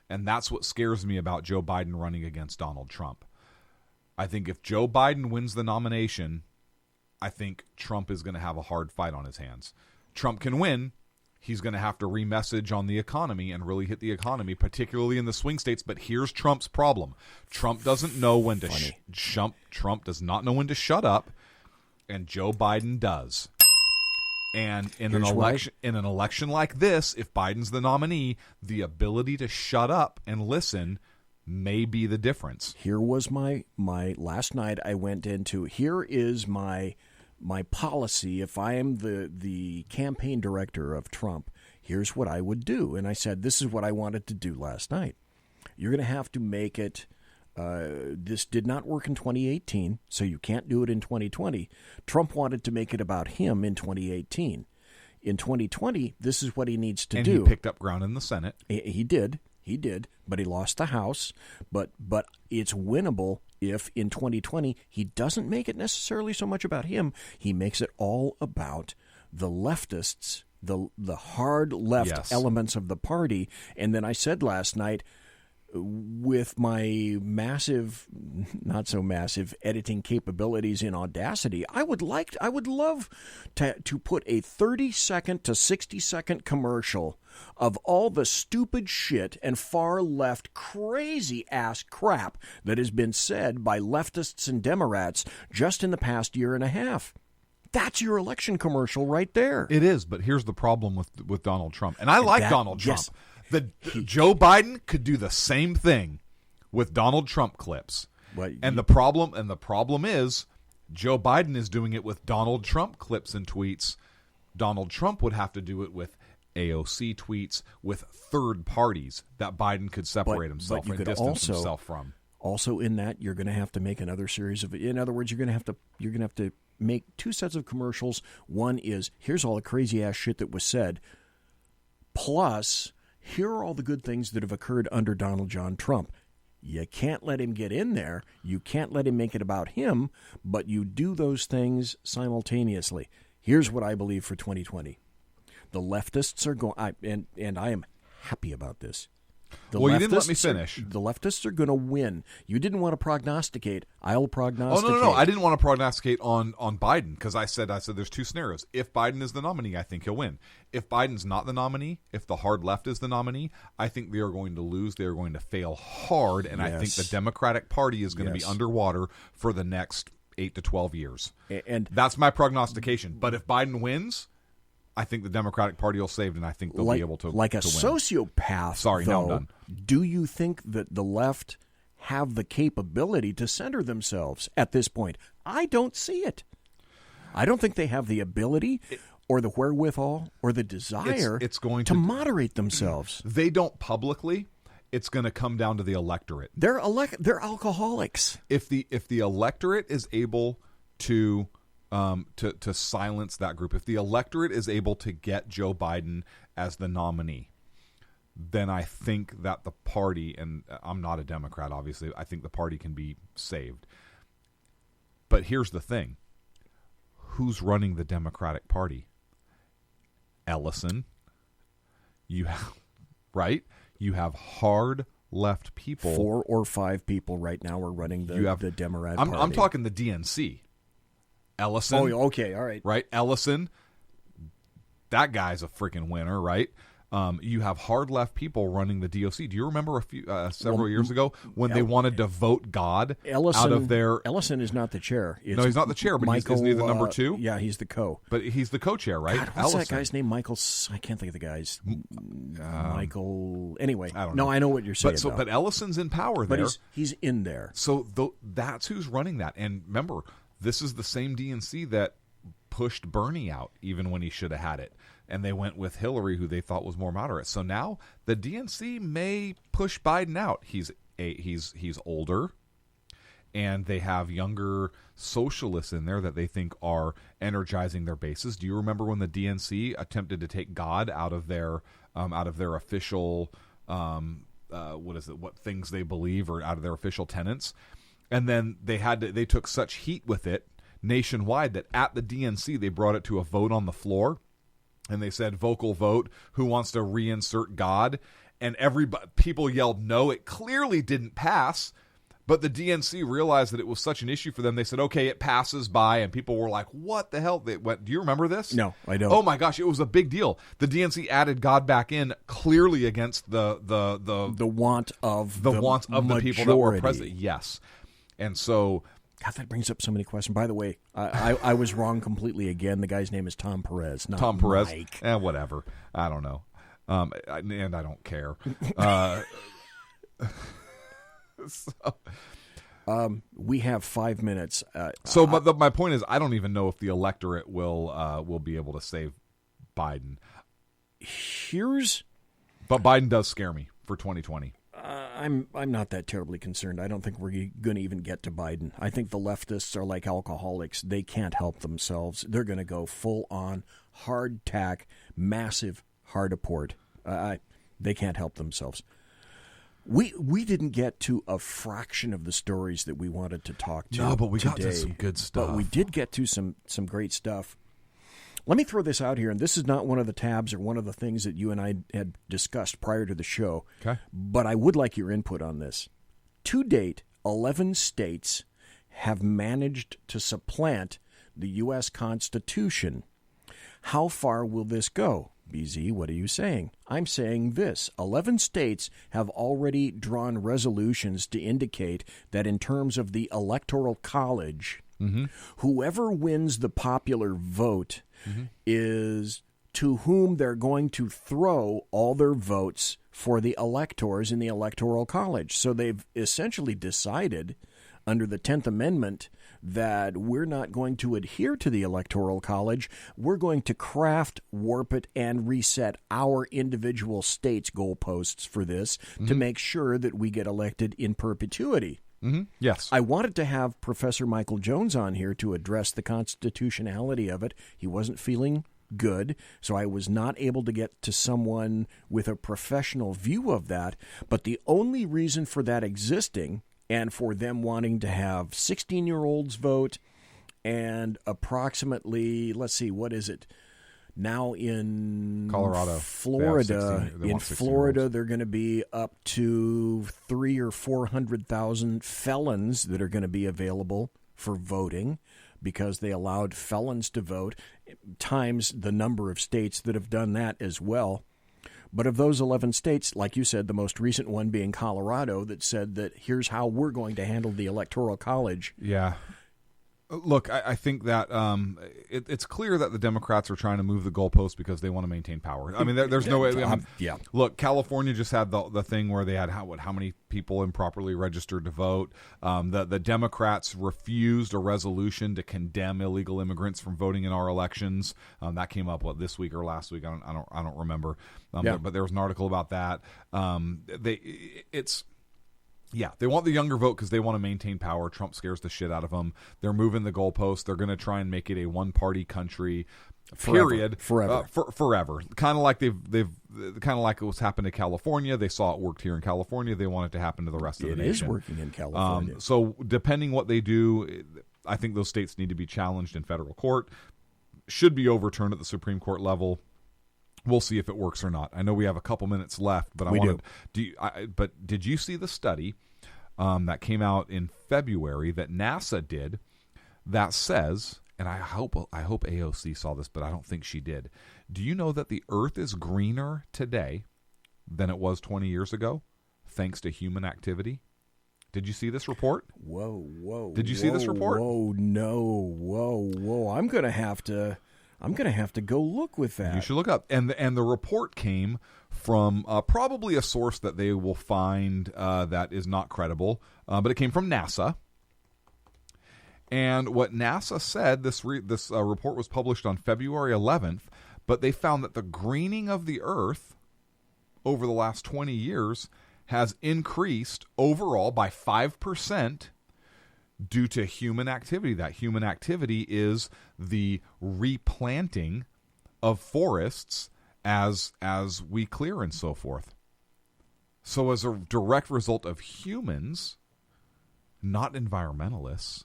And that's what scares me about Joe Biden running against Donald Trump. I think if Joe Biden wins the nomination, I think Trump is going to have a hard fight on his hands. Trump can win. He's going to have to remessage on the economy and really hit the economy, particularly in the swing states. But here's Trump's problem. Trump doesn't know when to Trump does not know when to shut up, and Joe Biden does. And in an election like this, if Biden's the nominee, the ability to shut up and listen may be the difference.
Here was my last night I went into, here is my policy. If I am the campaign director of Trump, here's what I would do. And I said, this is what I wanted to do last night. You're going to have to make it, this did not work in 2018, so you can't do it in 2020. Trump wanted to make it about him in 2018. In 2020, this is what he needs to do.
And he picked up ground in the Senate.
He did, but he lost the House. But it's winnable if in 2020 he doesn't make it necessarily so much about him. He makes it all about the leftists, the hard left elements of the party. And then I said last night, with my massive, not so massive editing capabilities in Audacity, I would love to put a 30-second to 60-second commercial of all the stupid shit and far left crazy ass crap that has been said by leftists and Democrats just in the past year and a half. That's your election commercial right there.
It is, but here's the problem with Donald Trump. And I like Donald Trump.
Yes.
Joe Biden could do the same thing with Donald Trump clips. The problem is Joe Biden is doing it with Donald Trump clips and tweets. Donald Trump would have to do it with AOC tweets, with third parties that Biden could separate himself and distance himself from.
Also, in that, you're going to have to make another series of. In other words, you're going to have to make two sets of commercials. One is, here's all the crazy ass shit that was said, plus here are all the good things that have occurred under Donald John Trump. You can't let him get in there. You can't let him make it about him, but you do those things simultaneously. Here's what I believe for 2020. The leftists are going, and I am happy about this.
You didn't let me finish.
The leftists are going to win. You didn't want to prognosticate. I'll prognosticate.
Oh, no. I didn't want to prognosticate on Biden because I said there's two scenarios. If Biden is the nominee, I think he'll win. If Biden's not the nominee, if the hard left is the nominee, I think they are going to lose. They are going to fail hard, and I think the Democratic Party is going to be underwater for the next 8 to 12 years.
And
that's my prognostication. But if Biden wins, I think the Democratic Party will save, and I think they'll be able to
like a
to win.
Sociopath.
Sorry,
though,
now I'm done.
Do you think that the left have the capability to center themselves at this point? I don't see it. I don't think they have the ability or the wherewithal or the desire
it's going
to moderate themselves.
They don't publicly. It's going to come down to the electorate.
They're alcoholics.
If the electorate is able to silence that group, if the electorate is able to get Joe Biden as the nominee, then I think that the party, and I'm not a Democrat, obviously, I think the party can be saved. But here's the thing. Who's running the Democratic Party? Ellison. You have, right? You have hard left people.
4 or 5 people right now are running the Democrat Party.
I'm talking the DNC. Ellison.
Oh, okay, all right.
Right? Ellison, that guy's a freaking winner, right? You have hard left people running the DOC. Do you remember several years ago when they wanted to vote God out of their...
Ellison is not the chair.
No, he's not the chair, but isn't he the number 2?
Yeah, he's the co.
But he's the co-chair, right?
God, what's that guy's name? Michael... I can't think of the guy's... Michael... Anyway.
I don't know.
No, I know what you're saying.
But Ellison's in power there.
But he's in there.
So that's who's running that. And remember, this is the same DNC that pushed Bernie out even when he should have had it. And they went with Hillary, who they thought was more moderate. So now the DNC may push Biden out. He's older. and they have younger socialists in there that they think are energizing their bases. Do you remember when the DNC attempted to take God out of their official what things they believe, or out of their official tenets? And then they took such heat with it nationwide that at the DNC they brought it to a vote on the floor, and they said vocal vote, who wants to reinsert God? And people yelled no. It clearly didn't pass, but the DNC realized that it was such an issue for them. They said, okay, it passes by, and people were like, what the hell? Do you remember this?
No, I don't.
Oh my gosh, it was a big deal. The DNC added God back in, clearly against the
want of
the people that were present. Yes. And so,
God, that brings up so many questions. By the way, I was wrong completely again. The guy's name is Tom Perez, not
Tom Perez.
Mike.
Whatever. I don't know. And I don't care.
We have 5 minutes.
But my point is, I don't even know if the electorate will be able to save Biden. But Biden does scare me for 2020.
I'm not that terribly concerned. I don't think we're going to even get to Biden. I think the leftists are like alcoholics. They can't help themselves. They're going to go full on hard tack, massive hardaport. They can't help themselves. We didn't get to a fraction of the stories that we wanted to talk to.
No, but we
today,
got to some good stuff.
But we did get to some great stuff. Let me throw this out here, and this is not one of the tabs or one of the things that you and I had discussed prior to the show.
Okay.
But I would like your input on this. To date, 11 states have managed to supplant the U.S. Constitution. How far will this go? BZ, what are you saying? I'm saying this. 11 states have already drawn resolutions to indicate that in terms of the Electoral College, whoever wins the popular vote is to whom they're going to throw all their votes for the electors in the Electoral College. So they've essentially decided under the 10th Amendment that we're not going to adhere to the Electoral College. We're going to craft, warp it, and reset our individual states' goalposts for this to make sure that we get elected in perpetuity.
Yes.
I wanted to have Professor Michael Jones on here to address the constitutionality of it. He wasn't feeling good, so I was not able to get to someone with a professional view of that. But the only reason for that existing, and for them wanting to have 16-year-olds vote, and approximately, let's see, what is it? Now in
Colorado,
Florida, they're going to be up to 300,000 or 400,000 felons that are going to be available for voting because they allowed felons to vote, times the number of states that have done that as well. But of those 11 states, like you said, the most recent one being Colorado, that said that here's how we're going to handle the Electoral College.
Yeah. Look, I think that it's clear that the Democrats are trying to move the goalposts because they want to maintain power. I mean, there's no way.
Yeah.
Look, California just had the thing where they had how many people improperly registered to vote. The Democrats refused a resolution to condemn illegal immigrants from voting in our elections. That came up this week or last week. I don't remember. But there was an article about that. They want the younger vote because they want to maintain power. Trump scares the shit out of them. They're moving the goalposts. They're going to try and make it a one-party country. Period.
Forever.
Forever. Kind of like it was happened to California. They saw it worked here in California. They want it to happen to the rest of the nation.
It is working in California.
So depending what they do, I think those states need to be challenged in federal court. Should be overturned at the Supreme Court level. We'll see if it works or not. I know we have a couple minutes left, but but did you see the study that came out in February that NASA did that says, and I hope AOC saw this, but I don't think she did. Do you know that the Earth is greener today than it was 20 years ago, thanks to human activity? Did you see this report?
Whoa.
Did you see this report?
Whoa. I'm going to have to go look with that.
You should look up. And the report came from probably a source that they will find that is not credible, but it came from NASA. And what NASA said, this report was published on February 11th, but they found that the greening of the Earth over the last 20 years has increased overall by 5% due to human activity. That human activity is the replanting of forests as we clear and so forth. So as a direct result of humans, not environmentalists,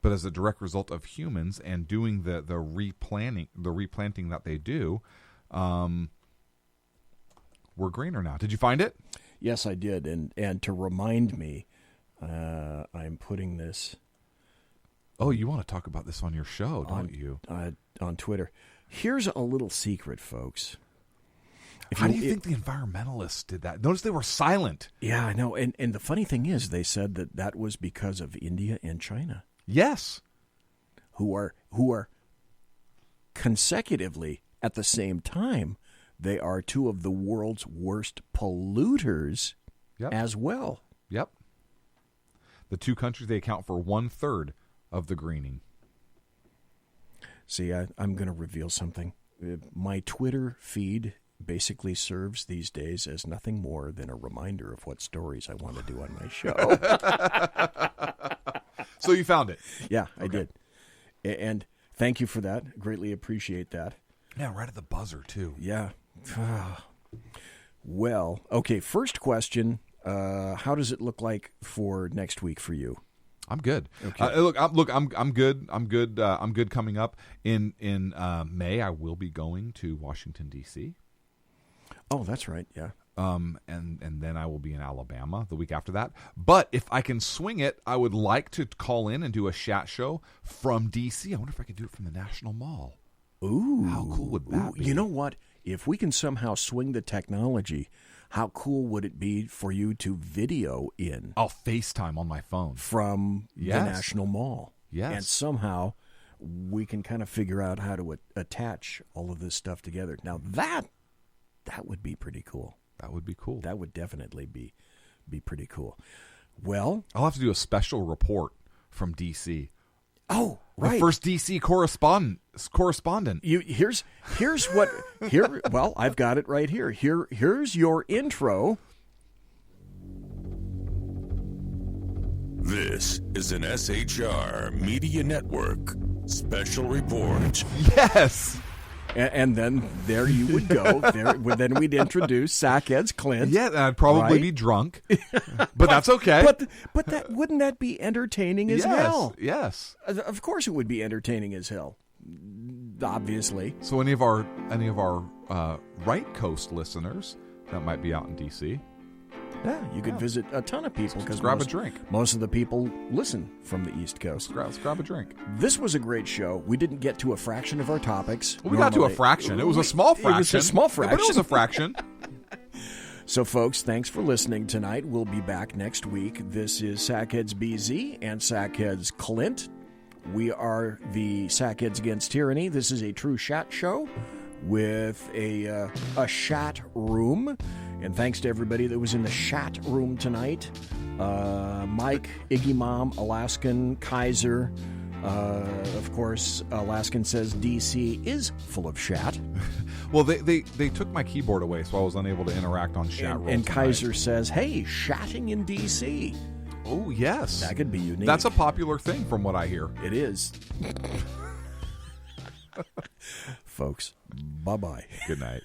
but as a direct result of humans and doing the replanting that they do, we're greener now. Did you find it?
Yes, I did. And to remind me, I'm putting this.
Oh, you want to talk about this on your show, don't you?
On Twitter. Here's a little secret, folks.
How do you think the environmentalists did that? Notice they were silent.
Yeah, I know. And the funny thing is, they said that was because of India and China.
Yes.
Who are consecutively at the same time, they are two of the world's worst polluters as well.
Yep. The two countries, they account for 1/3 of the greening.
See, I'm going to reveal something. My Twitter feed basically serves these days as nothing more than a reminder of what stories I want to do on my show.
So you found it?
Yeah, I did. And thank you for that. Greatly appreciate that.
Yeah, right at the buzzer, too.
Yeah. Well, okay, first question. How does it look like for next week for you?
I'm good.
Okay.
I'm good. I'm good coming up in May. I will be going to Washington D.C.
Oh, that's right. Yeah.
And then I will be in Alabama the week after that. But if I can swing it, I would like to call in and do a chat show from D.C. I wonder if I could do it from the National Mall.
Ooh.
How cool would that be?
You know what? If we can somehow swing the technology, how cool would it be for you to video in?
I'll FaceTime on my phone.
From the National Mall.
Yes.
And somehow we can kind of figure out how to attach all of this stuff together. Now that would be pretty cool.
That would be cool.
That would definitely be pretty cool. Well,
I'll have to do a special report from D.C.
Oh, right.
The first D.C. correspondent.
Here's what here. Well, I've got it right here. Here's your intro.
This is an SHR Media Network special report.
Yes.
And then there you would go. Then we'd introduce Heads CLINT.
Yeah, I'd probably be drunk, but that's okay.
But wouldn't that be entertaining as hell?
Yes.
Of course, it would be entertaining as hell. Obviously.
So any of our right coast listeners that might be out in D.C.
Yeah, you could visit a ton of people because
grab a drink.
Most of the people listen from the East Coast.
Let's grab a drink.
This was a great show. We didn't get to a fraction of our topics.
Well, we got to a fraction. It was a small fraction.
It was a small fraction.
But it was a fraction.
So, folks, thanks for listening tonight. We'll be back next week. This is Heads BZ and Heads CLINT. We are the Heads Against Tyranny. This is a true chat show with a chat room. And thanks to everybody that was in the chat room tonight. Mike, Iggy Mom, Alaskan, Kaiser. Of course, Alaskan says DC is full of chat.
Well, they took my keyboard away, so I was unable to interact on chat roll.
And Kaiser says, hey, chatting in DC.
Oh, yes.
That could be unique.
That's a popular thing from what I hear.
It is. Folks, bye-bye.
Good night.